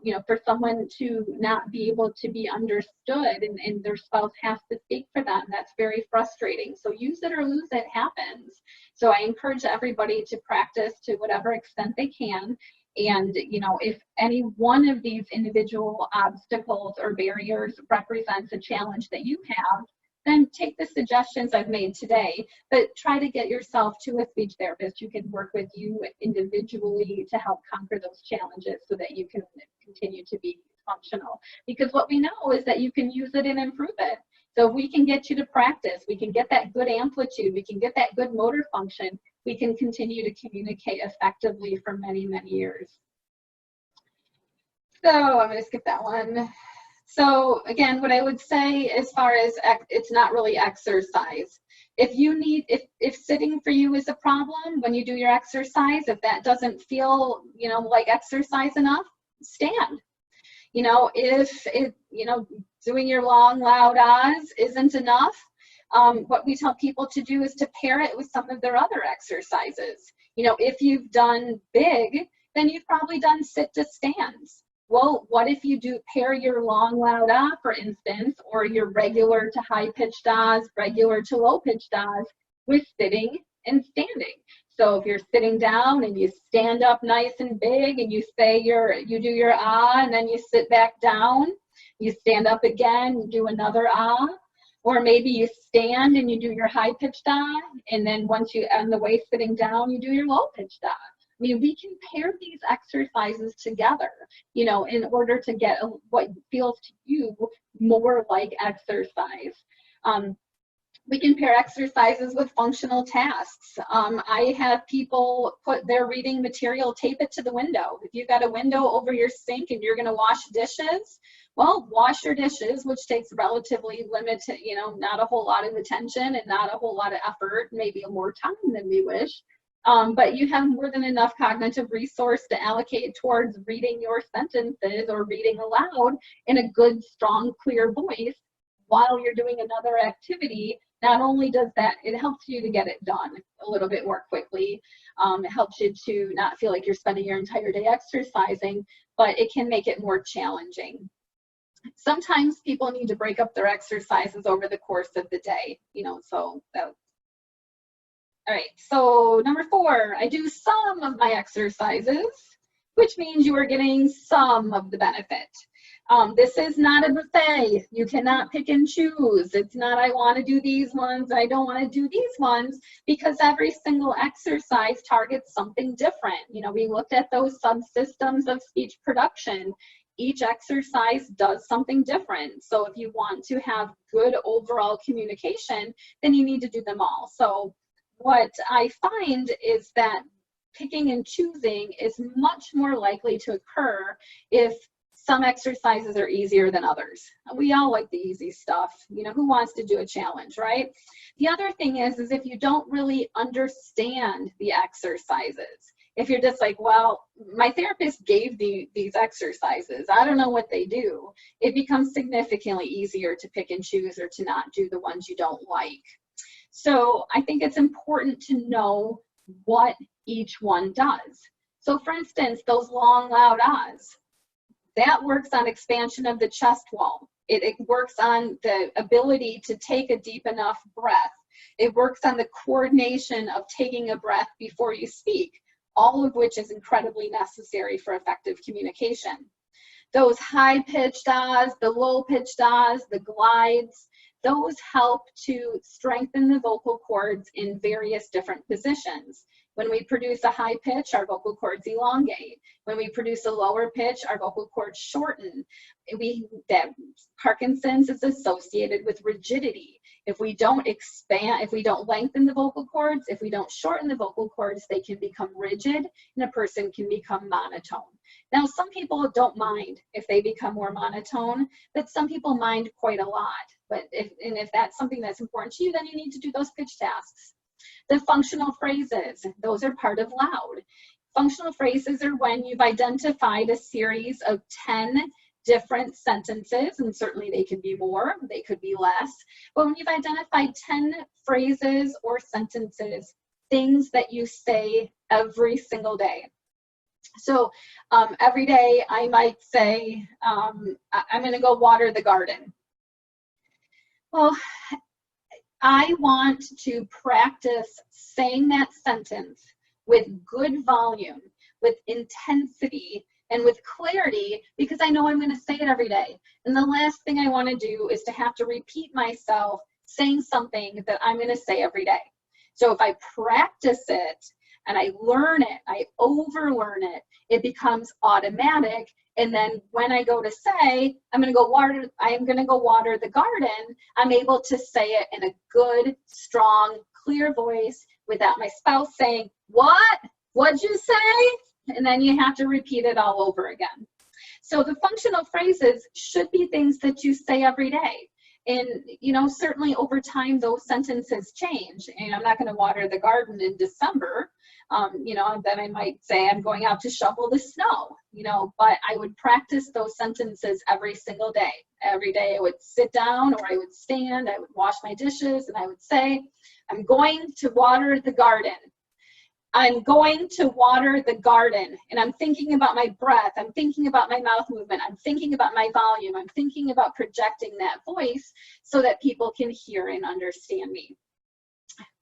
You know, for someone to not be able to be understood and their spouse has to speak for them, that's very frustrating. So use it or lose it happens. So I encourage everybody to practice to whatever extent they can. And, you know, if any one of these individual obstacles or barriers represents a challenge that you have, then take the suggestions I've made today, but try to get yourself to a speech therapist who can work with you individually to help conquer those challenges so that you can continue to be functional. Because what we know is that you can use it and improve it. So if we can get you to practice, we can get that good amplitude, we can get that good motor function, we can continue to communicate effectively for many, many years. So I'm going to skip that one. So again, what I would say as far as it's not really exercise. If you need, if sitting for you is a problem when you do your exercise, if that doesn't feel, you know, like exercise enough, stand. You know, if you know, doing your long, loud ahs isn't enough, what we tell people to do is to pair it with some of their other exercises. You know, if you've done big, then you've probably done sit to stands. Well, what if you do pair your long, loud ah, for instance, or your regular to high pitched ahs, regular to low pitched ahs with sitting and standing? So if you're sitting down and you stand up nice and big and you say you do your ah and then you sit back down, you stand up again, you do another ah, or maybe you stand and you do your high pitched ah, and then once you on the way sitting down, you do your low pitched ah. I mean, we can pair these exercises together, you know, in order to get what feels to you more like exercise. We can pair exercises with functional tasks. I have people put their reading material, tape it to the window. If you've got a window over your sink and you're going to wash dishes, well, wash your dishes, which takes relatively limited, you know, not a whole lot of attention and not a whole lot of effort, maybe more time than we wish. But you have more than enough cognitive resource to allocate towards reading your sentences or reading aloud in a good, strong, clear voice while you're doing another activity. Not only does that, it helps you to get it done a little bit more quickly. It helps you to not feel like you're spending your entire day exercising, but it can make it more challenging. Sometimes people need to break up their exercises over the course of the day, you know, so that. All right, so number 4, I do some of my exercises, which means you are getting some of the benefit. This is not a buffet. You cannot pick and choose. It's not, I want to do these ones, I don't want to do these ones, because every single exercise targets something different. You know, we looked at those subsystems of speech production. Each exercise does something different. So if you want to have good overall communication, then you need to do them all. So what I find is that picking and choosing is much more likely to occur if some exercises are easier than others. We all like the easy stuff. You know, who wants to do a challenge, right? The other thing is if you don't really understand the exercises, if you're just like, well, my therapist gave these exercises, I don't know what they do, it becomes significantly easier to pick and choose or to not do the ones you don't like. So I think it's important to know what each one does. So for instance, those long, loud ahs, that works on expansion of the chest wall. It works on the ability to take a deep enough breath. It works on the coordination of taking a breath before you speak, all of which is incredibly necessary for effective communication. Those high-pitched ahs, the low-pitched ahs, the glides, those help to strengthen the vocal cords in various different positions. When we produce a high pitch, our vocal cords elongate. When we produce a lower pitch, our vocal cords shorten. Parkinson's is associated with rigidity. If we don't expand, if we don't lengthen the vocal cords, if we don't shorten the vocal cords, they can become rigid and a person can become monotone. Now, some people don't mind if they become more monotone, but some people mind quite a lot. But if that's something that's important to you, then you need to do those pitch tasks. The functional phrases, those are part of loud. Functional phrases are when you've identified a series of 10 different sentences, and certainly they could be more, they could be less, but when you've identified 10 phrases or sentences, things that you say every single day. So every day I might say, I'm going to go water the garden. Well, I want to practice saying that sentence with good volume, with intensity, and with clarity, because I know I'm going to say it every day. And the last thing I want to do is to have to repeat myself saying something that I'm going to say every day. So if I practice it and I learn it, I overlearn it, it becomes automatic. And then when I go to say, I'm going to go water the garden, I'm able to say it in a good, strong, clear voice without my spouse saying, what? What'd you say? And then you have to repeat it all over again. So the functional phrases should be things that you say every day. And, you know, certainly over time, those sentences change. And I'm not going to water the garden in December. You know, then I might say I'm going out to shovel the snow, you know, but I would practice those sentences every single day. Every day I would sit down or I would stand, I would wash my dishes, and I would say, I'm going to water the garden. I'm going to water the garden, and I'm thinking about my breath, I'm thinking about my mouth movement, I'm thinking about my volume, I'm thinking about projecting that voice so that people can hear and understand me.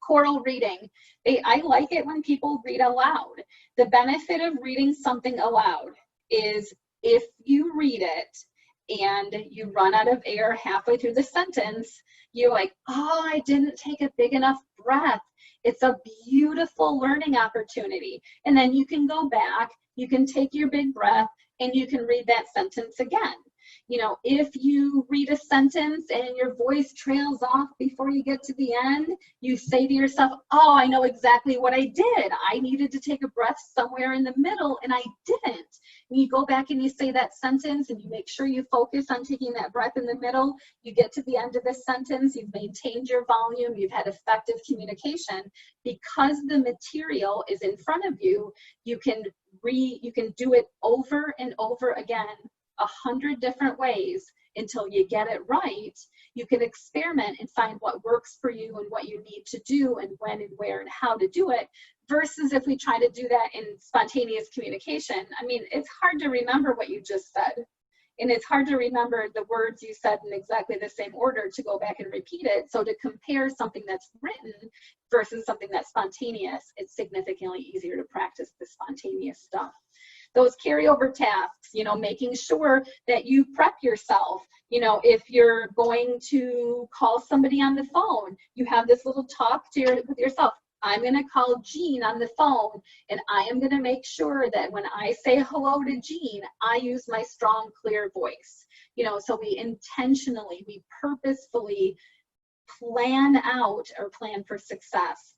Choral reading. I like it when people read aloud. The benefit of reading something aloud is if you read it and you run out of air halfway through the sentence, you're like, oh, I didn't take a big enough breath. It's a beautiful learning opportunity. And then you can go back, you can take your big breath, and you can read that sentence again. You know, if you read a sentence and your voice trails off before you get to the end, you say to yourself, oh, I know exactly what I did. I needed to take a breath somewhere in the middle and I didn't. And you go back and you say that sentence and you make sure you focus on taking that breath in the middle. You get to the end of the sentence, you've maintained your volume, you've had effective communication. Because the material is in front of you, you can do it over and over again 100 different ways until you get it right. You can experiment and find what works for you and what you need to do and when and where and how to do it, versus if we try to do that in spontaneous communication. I mean, it's hard to remember what you just said, and it's hard to remember the words you said in exactly the same order to go back and repeat it. So to compare something that's written versus something that's spontaneous, it's significantly easier to practice the spontaneous stuff. Those carryover tasks, you know, making sure that you prep yourself. You know, if you're going to call somebody on the phone, you have this little talk with yourself. I'm going to call Jean on the phone, and I am going to make sure that when I say hello to Jean, I use my strong, clear voice. You know, so we intentionally, we purposefully plan out or plan for success.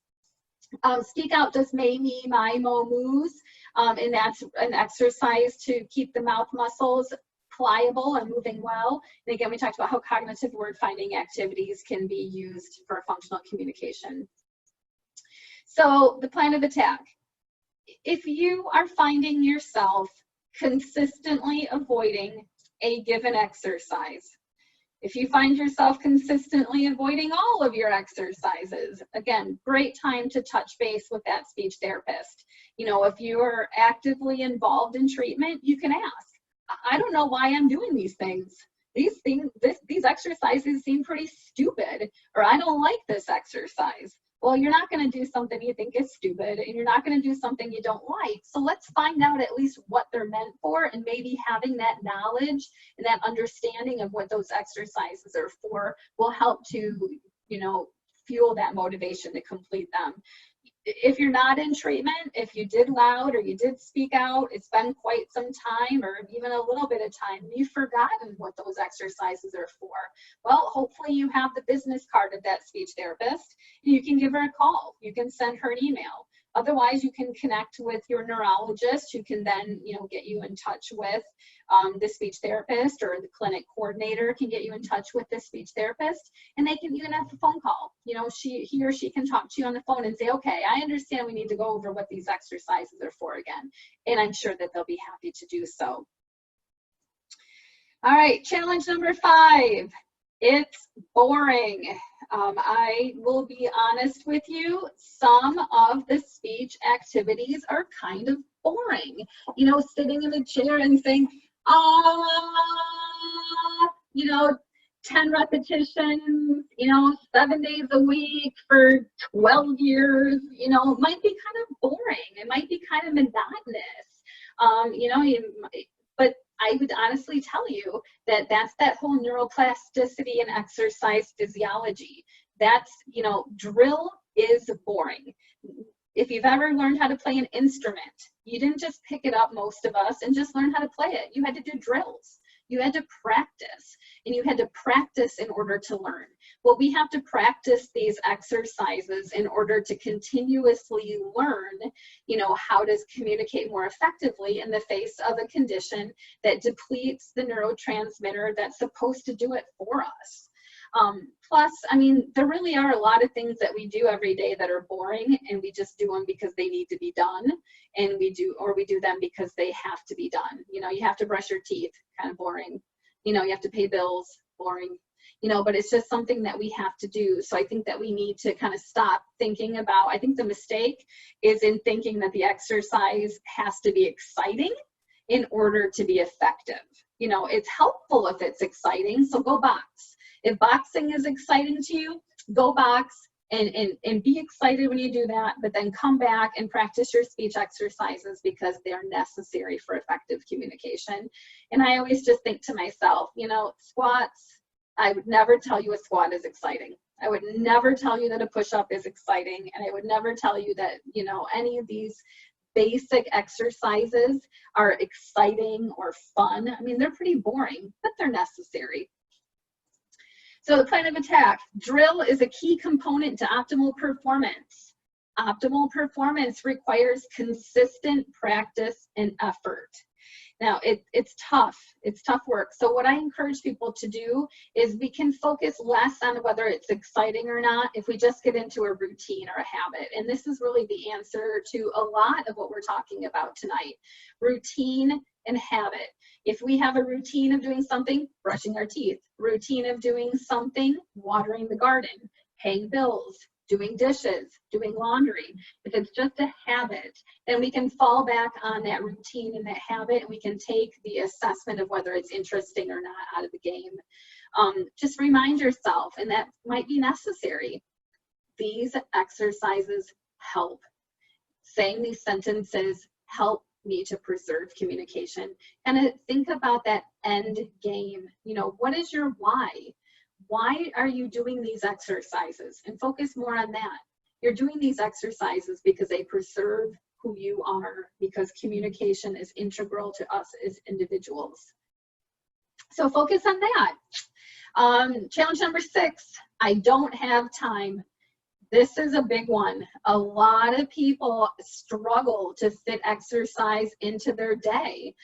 Speak out does me, my, mo, moos, and that's an exercise to keep the mouth muscles pliable and moving well. And again, we talked about how cognitive word finding activities can be used for functional communication. So the plan of attack. If you are finding yourself consistently avoiding a given exercise, if you find yourself consistently avoiding all of your exercises, again, great time to touch base with that speech therapist. You know, if you are actively involved in treatment, you can ask, I don't know why I'm doing these things. These exercises seem pretty stupid, or I don't like this exercise. Well, you're not going to do something you think is stupid, and you're not going to do something you don't like. So let's find out at least what they're meant for, and maybe having that knowledge and that understanding of what those exercises are for will help to, you know, fuel that motivation to complete them. If you're not in treatment, if you did loud or you did speak out, it's been quite some time or even a little bit of time, you've forgotten what those exercises are for. Well, hopefully you have the business card of that speech therapist, and you can give her a call. You can send her an email. Otherwise, you can connect with your neurologist, who can then, you know, get you in touch with the speech therapist, or the clinic coordinator can get you in touch with the speech therapist, and they can even have a phone call. You know, he or she can talk to you on the phone and say, okay, I understand we need to go over what these exercises are for again. And I'm sure that they'll be happy to do so. All right, challenge number 5. It's boring. I will be honest with you, some of the speech activities are kind of boring. You know, sitting in a chair and saying, ah, you know, 10 repetitions, you know, 7 days a week for 12 years, you know, it might be kind of boring. It might be kind of monotonous. You know, but I would honestly tell you that that's that whole neuroplasticity and exercise physiology. That's, you know, drill is boring. If you've ever learned how to play an instrument, you didn't just pick it up, most of us, and just learn how to play it. You had to do drills. You had to practice, and you had to practice in order to learn. Well, we have to practice these exercises in order to continuously learn, you know, how to communicate more effectively in the face of a condition that depletes the neurotransmitter that's supposed to do it for us. Plus, I mean, there really are a lot of things that we do every day that are boring, and we just do them because they need to be done, and we do them because they have to be done. You know, you have to brush your teeth, kind of boring. You know, you have to pay bills, boring. You know, but it's just something that we have to do. So I think that we need to kind of stop thinking about, I think the mistake is in thinking that the exercise has to be exciting in order to be effective. You know, it's helpful if it's exciting, so go box. If boxing is exciting to you, go box and be excited when you do that, but then come back and practice your speech exercises because they're necessary for effective communication. And I always just think to myself, you know, squats, I would never tell you a squat is exciting. I would never tell you that a push-up is exciting. And I would never tell you that, you know, any of these basic exercises are exciting or fun. I mean, they're pretty boring, but they're necessary. So the plan of attack, drill is a key component to optimal performance. Optimal performance requires consistent practice and effort. Now, it's tough work. So what I encourage people to do is we can focus less on whether it's exciting or not if we just get into a routine or a habit. And this is really the answer to a lot of what we're talking about tonight, routine and habit. If we have a routine of doing something, brushing our teeth, routine of doing something, watering the garden, paying bills, doing dishes, doing laundry, if it's just a habit, then we can fall back on that routine and that habit, and we can take the assessment of whether it's interesting or not out of the game. Just remind yourself, and that might be necessary, these exercises help. Saying these sentences help me to preserve communication. And think about that end game. You know, what is your why? Why are you doing these exercises? And focus more on that. You're doing these exercises because they preserve who you are, because communication is integral to us as individuals. So focus on that. Challenge number 6, I don't have time. This is a big one. A lot of people struggle to fit exercise into their day.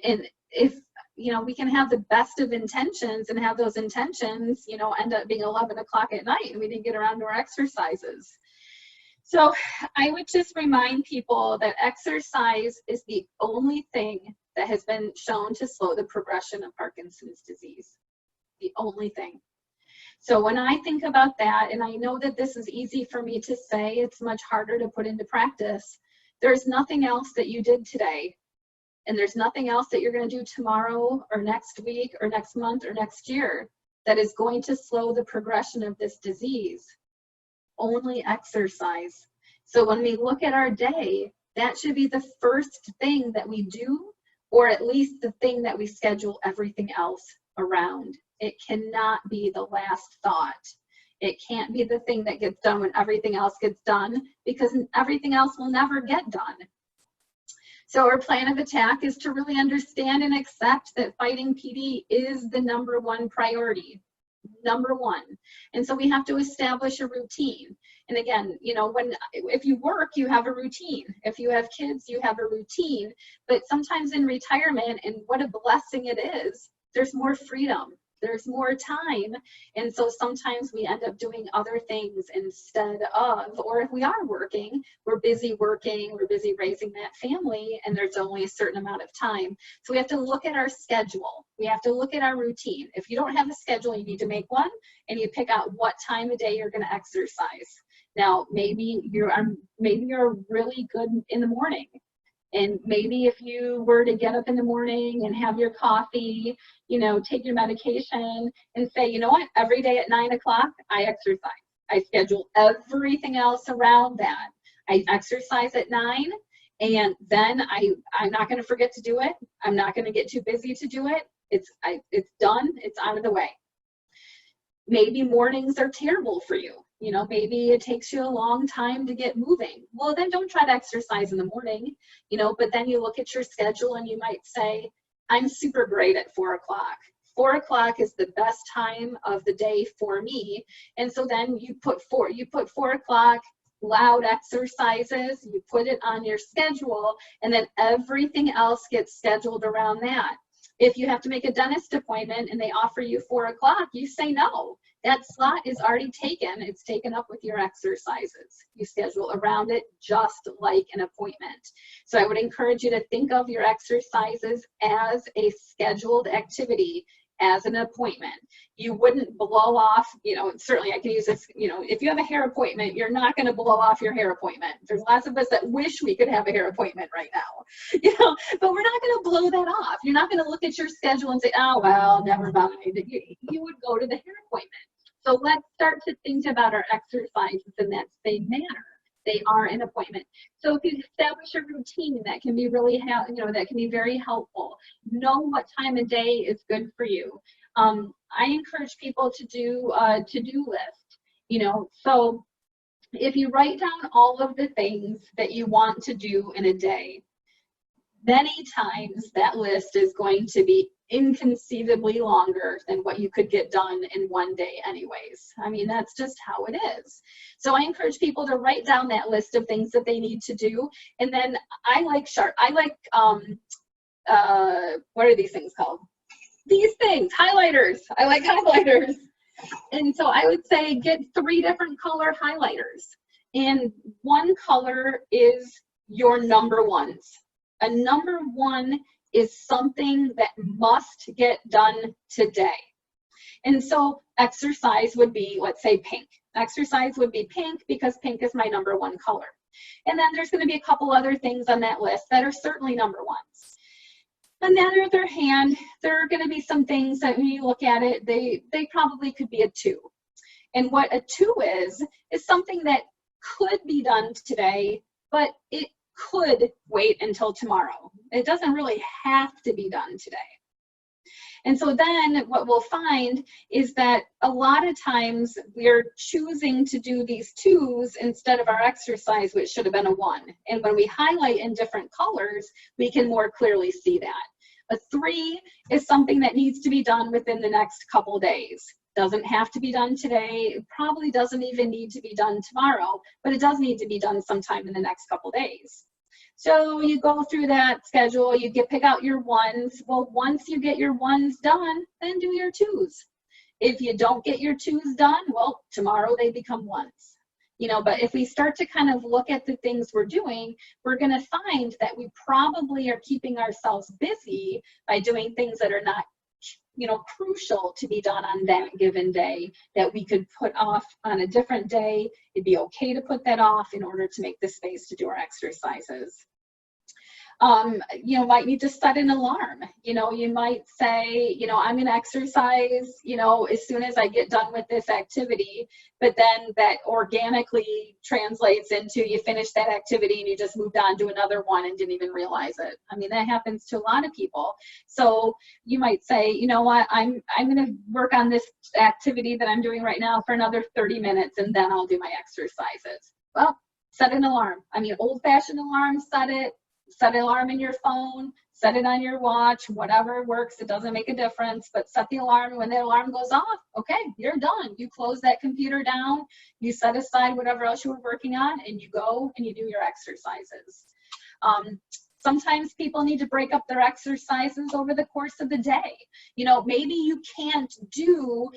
And if, you know, we can have the best of intentions and have those intentions, you know, end up being 11 o'clock at night and we didn't get around to our exercises. So I would just remind people that exercise is the only thing that has been shown to slow the progression of Parkinson's disease. The only thing. So when I think about that, and I know that this is easy for me to say, it's much harder to put into practice. There's nothing else that you did today, and there's nothing else that you're going to do tomorrow or next week or next month or next year that is going to slow the progression of this disease. Only exercise. So when we look at our day, that should be the first thing that we do, or at least the thing that we schedule everything else around. It cannot be the last thought. It can't be the thing that gets done when everything else gets done, because everything else will never get done. So our plan of attack is to really understand and accept that fighting PD is the #1 priority. #1. And so we have to establish a routine. And again, you know, if you work, you have a routine. If you have kids, you have a routine. But sometimes in retirement, and what a blessing it is, there's more freedom. There's more time. And so sometimes we end up doing other things instead of, or if we are working, we're busy raising that family, and there's only a certain amount of time. So we have to look at our schedule. We have to look at our routine. If you don't have a schedule, you need to make one, and you pick out what time of day you're going to exercise. Now, maybe you're really good in the morning. And maybe if you were to get up in the morning and have your coffee, you know, take your medication and say, you know what, every day at 9 o'clock, I exercise. I schedule everything else around that. I exercise at 9, and then I'm not going to forget to do it. I'm not going to get too busy to do it. It's done. It's out of the way. Maybe mornings are terrible for you. You know, maybe it takes you a long time to get moving. Well, then don't try to exercise in the morning, you know, but then you look at your schedule and you might say, I'm super great at 4 o'clock. 4 o'clock is the best time of the day for me. And so then you put 4 o'clock loud exercises, you put it on your schedule, and then everything else gets scheduled around that. If you have to make a dentist appointment and they offer you 4 o'clock, you say no. That slot is already taken. It's taken up with your exercises. You schedule around it just like an appointment. So I would encourage you to think of your exercises as a scheduled activity, as an appointment. You wouldn't blow off, you know, certainly I can use this, you know, if you have a hair appointment, you're not going to blow off your hair appointment. There's lots of us that wish we could have a hair appointment right now, you know, but we're not going to blow that off. You're not going to look at your schedule and say, oh, well, never mind. You would go to the hair appointment. So let's start to think about our exercises in that same manner. They are an appointment. So if you establish a routine, that can be really, that can be very helpful. Know what time of day is good for you. I encourage people to do a to-do list, you know, so if you write down all of the things that you want to do in a day, many times that list is going to be inconceivably longer than what you could get done in one day anyways. I mean, that's just how it is. So I encourage people to write down that list of things that they need to do. And then I like what are these things called? These things, highlighters. I like highlighters. And so I would say get 3 different color highlighters. And one color is your number ones. A number one is something that must get done today. And so exercise would be, let's say, pink. Exercise would be pink because pink is my number 1 color. And then there's going to be a couple other things on that list that are certainly number ones. On the other hand, there are going to be some things that when you look at it, they probably could be a 2. And what a 2 is something that could be done today, but it could wait until tomorrow. It doesn't really have to be done today. And so then what we'll find is that a lot of times we're choosing to do these 2s instead of our exercise, which should have been a 1. And when we highlight in different colors, we can more clearly see that. A 3 is something that needs to be done within the next couple days. Doesn't have to be done today. It probably doesn't even need to be done tomorrow, but it does need to be done sometime in the next couple days. So you go through that schedule, you pick out your 1s. Well, once you get your 1s done, then do your 2s. If you don't get your 2s done, well, tomorrow they become 1s. You know, but if we start to kind of look at the things we're doing, we're going to find that we probably are keeping ourselves busy by doing things that are not, you know, crucial to be done on that given day, that we could put off on a different day. It'd be okay to put that off in order to make the space to do our exercises. You know, might need to set an alarm. You know, you might say, you know, I'm going to exercise, you know, as soon as I get done with this activity, but then that organically translates into you finish that activity and you just moved on to another one and didn't even realize it. I mean, that happens to a lot of people. So you might say, you know what, I'm going to work on this activity that I'm doing right now for another 30 minutes and then I'll do my exercises. Well, set an alarm. I mean, old-fashioned alarm, set it. Set an alarm in your phone, set it on your watch, whatever works, it doesn't make a difference, but set the alarm. When the alarm goes off, okay, you're done. You close that computer down, you set aside whatever else you were working on, and you go and you do your exercises. Sometimes people need to break up their exercises over the course of the day. You know, maybe you can't do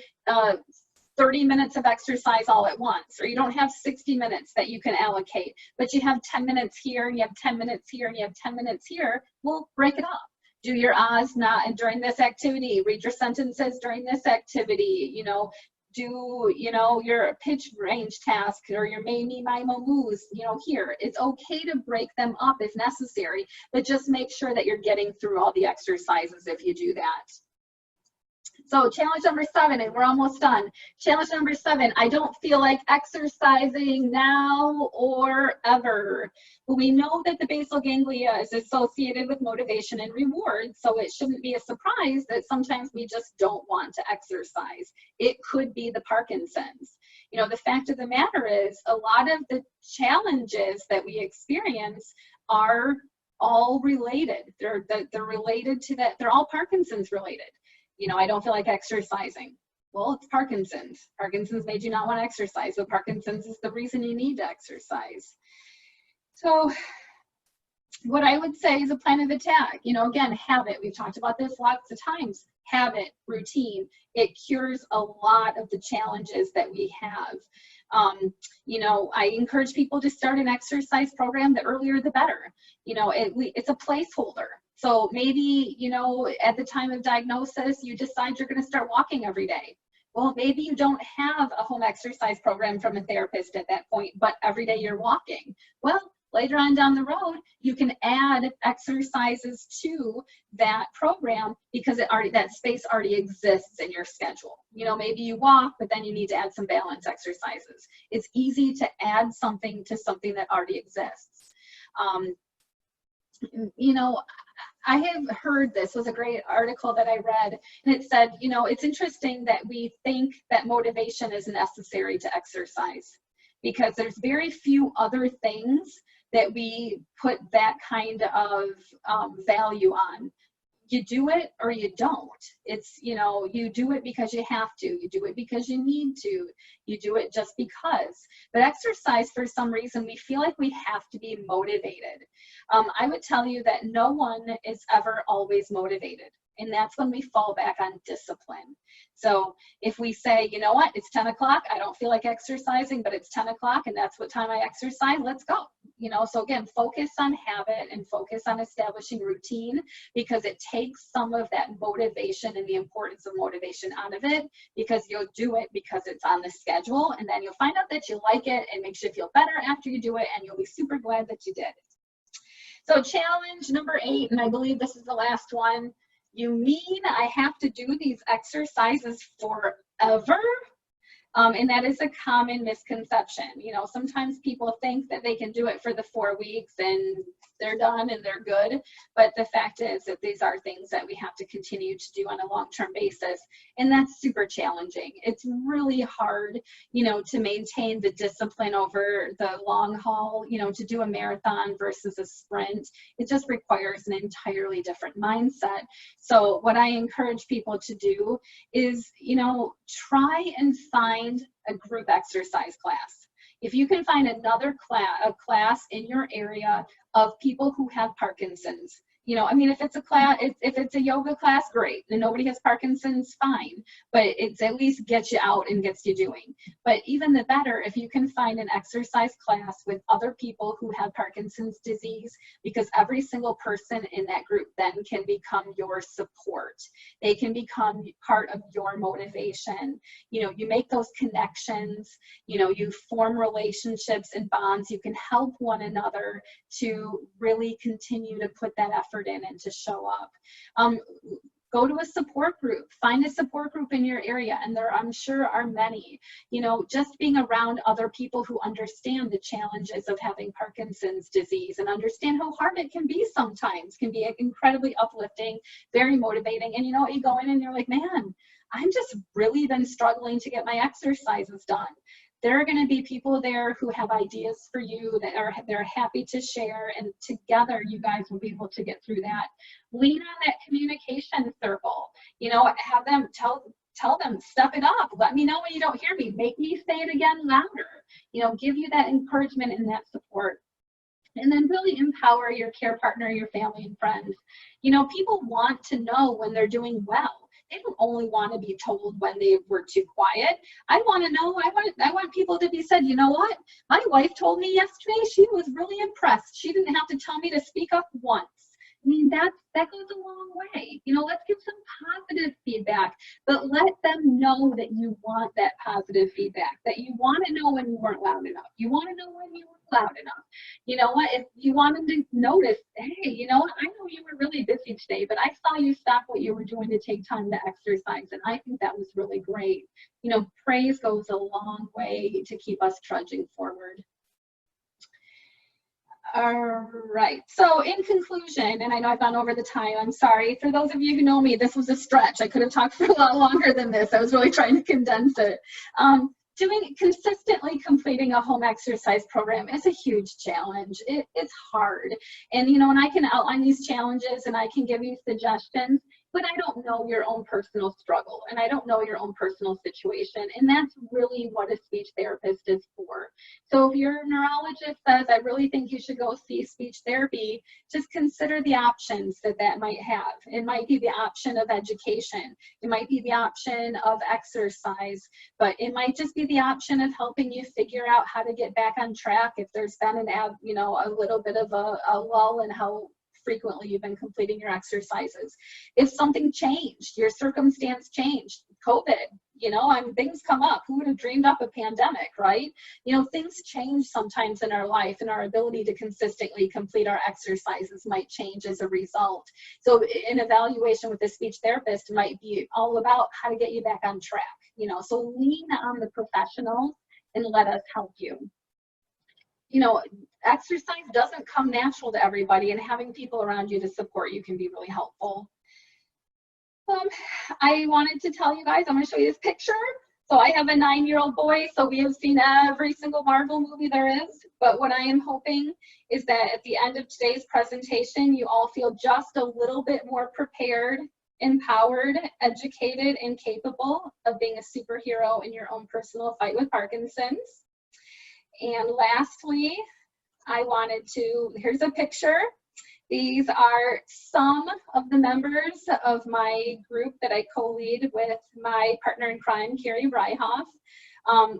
30 minutes of exercise all at once, or you don't have 60 minutes that you can allocate, but you have 10 minutes here and you have 10 minutes here and you have 10 minutes here. Well, break it up. Do your ahs, nah, and during this activity, read your sentences during this activity, you know, do, you know, your pitch range task or your may, me, my, mo, moos, you know, here. It's okay to break them up if necessary, but just make sure that you're getting through all the exercises if you do that. So challenge number 7, and we're almost done. Challenge number 7, I don't feel like exercising now or ever. Well, we know that the basal ganglia is associated with motivation and reward, so it shouldn't be a surprise that sometimes we just don't want to exercise. It could be the Parkinson's. You know, the fact of the matter is a lot of the challenges that we experience are all related. They're related to that. They're all Parkinson's related. You know, I don't feel like exercising. Well, it's Parkinson's. Parkinson's made you not want to exercise. So Parkinson's is the reason you need to exercise. So what I would say is a plan of attack. You know, again, habit. We've talked about this lots of times. Habit, routine. It cures a lot of the challenges that we have. You know, I encourage people to start an exercise program. The earlier, the better. You know, it's a placeholder. So maybe, you know, at the time of diagnosis, you decide you're going to start walking every day. Well, maybe you don't have a home exercise program from a therapist at that point, but every day you're walking. Well, later on down the road, you can add exercises to that program because that space already exists in your schedule. You know, maybe you walk, but then you need to add some balance exercises. It's easy to add something to something that already exists. You know, I have heard, this was a great article that I read, and it said, you know, it's interesting that we think that motivation is necessary to exercise because there's very few other things that we put that kind of value on. You do it or you don't. It's, you know, you do it because you have to. You do it because you need to. You do it just because. But exercise, for some reason, we feel like we have to be motivated. I would tell you that no one is ever always motivated. And that's when we fall back on discipline. So if we say, you know what, it's 10 o'clock, I don't feel like exercising, but it's 10 o'clock and that's what time I exercise, let's go. You know, so again, focus on habit and focus on establishing routine because it takes some of that motivation and the importance of motivation out of it because you'll do it because it's on the schedule and then you'll find out that you like it and makes you feel better after you do it and you'll be super glad that you did it. So challenge number 8, and I believe this is the last one. You mean I have to do these exercises forever? And that is a common misconception. You know, sometimes people think that they can do it for the 4 weeks and they're done and they're good. But the fact is that these are things that we have to continue to do on a long-term basis. And that's super challenging. It's really hard, you know, to maintain the discipline over the long haul, you know, to do a marathon versus a sprint. It just requires an entirely different mindset. So what I encourage people to do is, you know, try and find a group exercise class. If you can find another class in your area of people who have Parkinson's, you know, I mean, if it's a class, if it's a yoga class, great. And nobody has Parkinson's, fine. But it's at least gets you out and gets you doing. But even the better, if you can find an exercise class with other people who have Parkinson's disease, because every single person in that group then can become your support. They can become part of your motivation. You know, you make those connections, you know, you form relationships and bonds. You can help one another to really continue to put that effort in and to show up. Go to a support group, find a support group in your area, and there I'm sure are many. You know, just being around other people who understand the challenges of having Parkinson's disease and understand how hard it can be sometimes can be incredibly uplifting, very motivating. And you know, you go in and you're like, man, I'm just really been struggling to get my exercises done. There are going to be people there who have ideas for you that they're happy to share, and together you guys will be able to get through that. Lean on that communication circle. You know, have them tell them, step it up. Let me know when you don't hear me. Make me say it again louder. You know, give you that encouragement and that support. And then really empower your care partner, your family and friends. You know, people want to know when they're doing well. They don't only want to be told when they were too quiet. I want to know, I want people to be said, you know what? My wife told me yesterday she was really impressed. She didn't have to tell me to speak up once. I mean, that goes a long way. You know, let's give some positive feedback, but let them know that you want that positive feedback, that you want to know when you weren't loud enough. You want to know when you were loud enough. You know what, if you want them to notice, hey, you know what, I know you were really busy today, but I saw you stop what you were doing to take time to exercise, and I think that was really great. You know, praise goes a long way to keep us trudging forward. All right, so in conclusion, and I know I've gone over the time, I'm sorry. For those of you who know me, this was a stretch. I could have talked for a lot longer than this. I was really trying to condense it. Consistently completing a home exercise program is a huge challenge. It's hard. And, you know, and I can outline these challenges and I can give you suggestions, but I don't know your own personal struggle and I don't know your own personal situation. And that's really what a speech therapist is for. So if your neurologist says, I really think you should go see speech therapy, just consider the options that might have. It might be the option of education. It might be the option of exercise, but it might just be the option of helping you figure out how to get back on track if there's been a little bit of a lull in how frequently you've been completing your exercises. If something changed, your circumstance changed, COVID, things come up. Who would have dreamed up a pandemic, right? You know, things change sometimes in our life, and our ability to consistently complete our exercises might change as a result. So an evaluation with a speech therapist might be all about how to get you back on track, so lean on the professionals and let us help you. Exercise doesn't come natural to everybody, and having people around you to support you can be really helpful. I wanted to tell you guys, I'm going to show you this picture. So I have a 9-year-old boy, so we have seen every single Marvel movie there is. But what I am hoping is that at the end of today's presentation, you all feel just a little bit more prepared, empowered, educated, and capable of being a superhero in your own personal fight with Parkinson's. And lastly, here's a picture. These are some of the members of my group that I co-lead with my partner in crime, Carrie Bryhoff.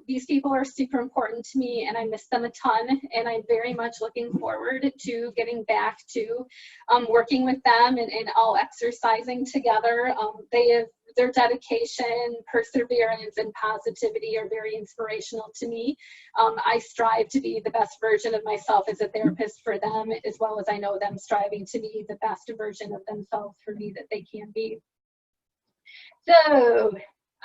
These people are super important to me and I miss them a ton, and I'm very much looking forward to getting back to working with them and all exercising together. Their dedication, perseverance, and positivity are very inspirational to me. I strive to be the best version of myself as a therapist for them, as well as I know them striving to be the best version of themselves for me that they can be. So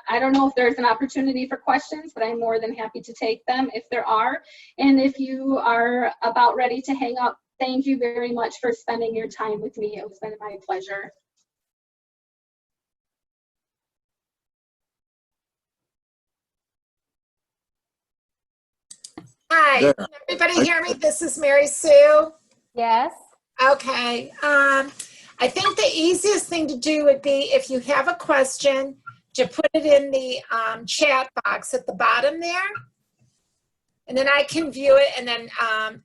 I don't know if there's an opportunity for questions, but I'm more than happy to take them if there are. And if you are about ready to hang up, thank you very much for spending your time with me. It was been my pleasure. Hi, There. can everybody hear me? This is Mary Sue. Yes. Okay. I think the easiest thing to do would be, if you have a question, to put it in the chat box at the bottom there. And then I can view it and then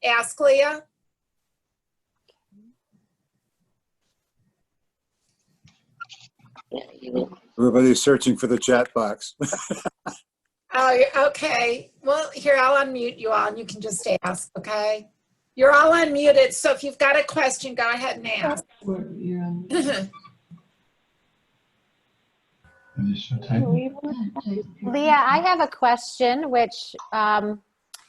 ask Leah. Everybody's searching for the chat box. Oh, okay. Well, here, I'll unmute you all and you can just ask, okay? You're all unmuted, so if you've got a question, go ahead and ask. Leah, I have a question, which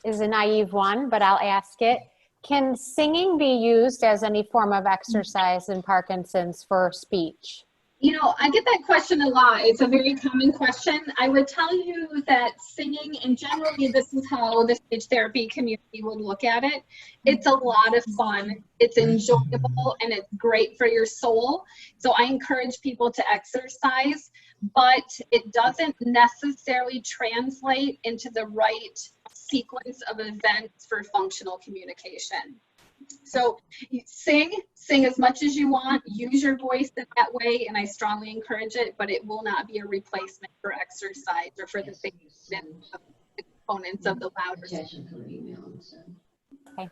is a naive one, but I'll ask it. Can singing be used as any form of exercise in Parkinson's for speech? I get that question a lot. It's a very common question. I would tell you that singing, and generally this is how the speech therapy community would look at it, it's a lot of fun, it's enjoyable, and it's great for your soul. So I encourage people to exercise, but it doesn't necessarily translate into the right sequence of events for functional communication. So sing as much as you want, use your voice in that way, and I strongly encourage it, but it will not be a replacement for exercise or for the things and the components of the louder. Okay.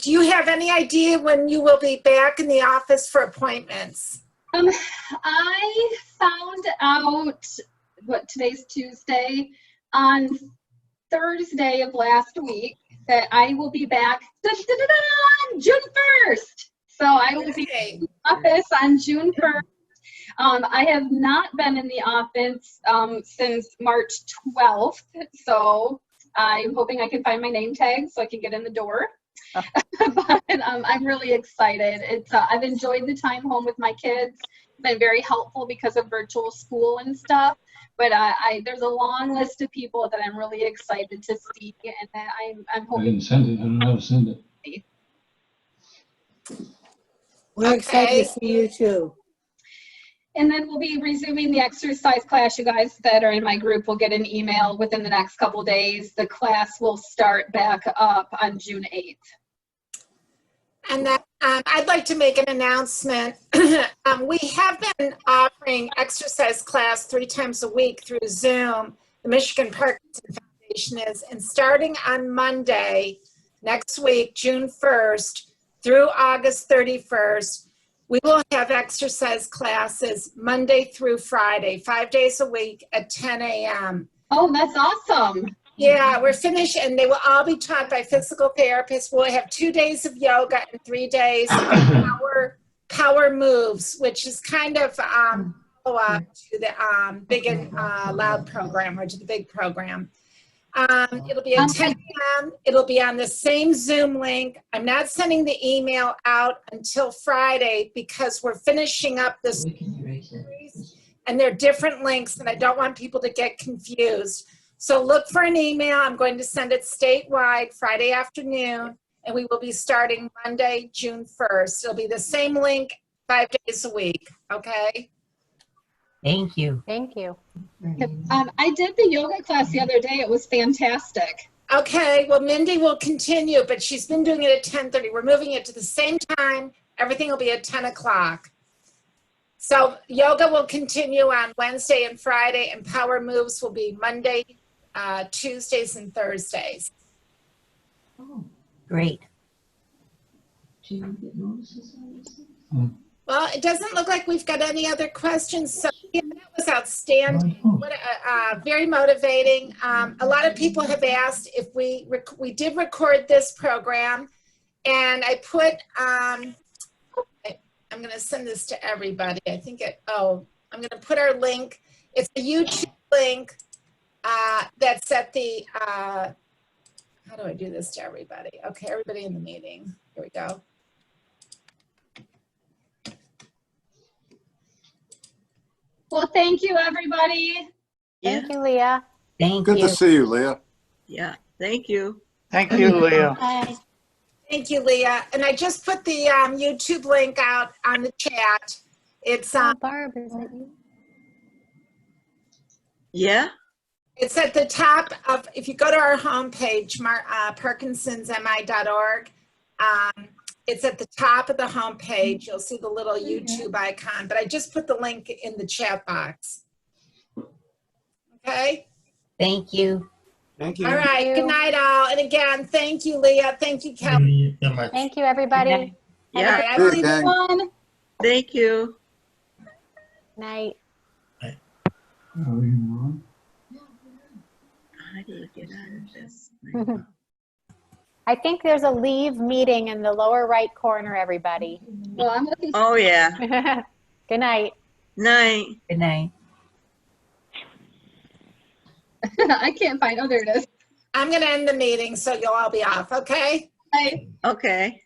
Do you have any idea when you will be back in the office for appointments? I found out today's Tuesday, on Thursday of last week, that I will be back on June 1st. So I will be in the office on June 1st. I have not been in the office since March 12th, so I'm hoping I can find my name tag so I can get in the door. But I'm really excited. I've enjoyed the time home with my kids. It's been very helpful because of virtual school and stuff. But there's a long list of people that I'm really excited to see, and that I'm hoping. I didn't send it. I don't know how to send it. We're excited to see you too. And then we'll be resuming the exercise class. You guys that are in my group will get an email within the next couple days. The class will start back up on June 8th. And that I'd like to make an announcement. We have been offering exercise class 3 times a week through Zoom. The Michigan Parkinson Foundation is, and starting on Monday next week, June 1st through August 31st, we will have exercise classes Monday through Friday, 5 days a week at 10 a.m. Oh, that's awesome. Yeah, we're finished, and they will all be taught by physical therapists. We'll have 2 days of yoga and 3 days of power moves, which is kind of follow-up to the Big and Loud program, or to the big program. It'll be at 10 a.m. It'll be on the same Zoom link. I'm not sending the email out until Friday because we're finishing up this series, and they're different links, and I don't want people to get confused. So look for an email. I'm going to send it statewide Friday afternoon, and we will be starting Monday, June 1st. It'll be the same link 5 days a week, okay? Thank you. Thank you. I did the yoga class the other day. It was fantastic. Okay, well, Mindy will continue, but she's been doing it at 10:30. We're moving it to the same time. Everything will be at 10 o'clock. So yoga will continue on Wednesday and Friday, and power moves will be Monday, Tuesdays, and Thursdays. Oh, great. Hmm. Well, it doesn't look like we've got any other questions. So yeah, that was outstanding. What very motivating. A lot of people have asked if we did record this program, and I put I'm going to send this to everybody. I think I'm going to put our link. It's a YouTube link that's at the how do I do this to everybody? Okay, everybody in the meeting. Here we go. Well, thank you, everybody. Thank you, Leah. Thank Good you. to see you, Leah. Yeah, thank you. Thank you, Leah. Bye. Thank you, Leah. And I just put the YouTube link out on the chat. It's Barb, is it you? Yeah? it's at the top of, if you go to our homepage, parkinsonsmi.org, it's at the top of the homepage. You'll see the little YouTube icon, but I just put the link in the chat box. Okay? Thank you. Thank you. All right. Good night, all. And again, thank you, Leah. Thank you, Kelly. Thank you, everybody. All Yeah, right, I Good, believe gang. Everyone. thank you. Night. Are we on? How do you get out of this? I think there's a leave meeting in the lower right corner, everybody. Well, I'm looking. Oh, yeah. Good night. Night. Good night. I can't find. Oh, there it is. I'm going to end the meeting, so you'll all be off, okay? Bye. Okay.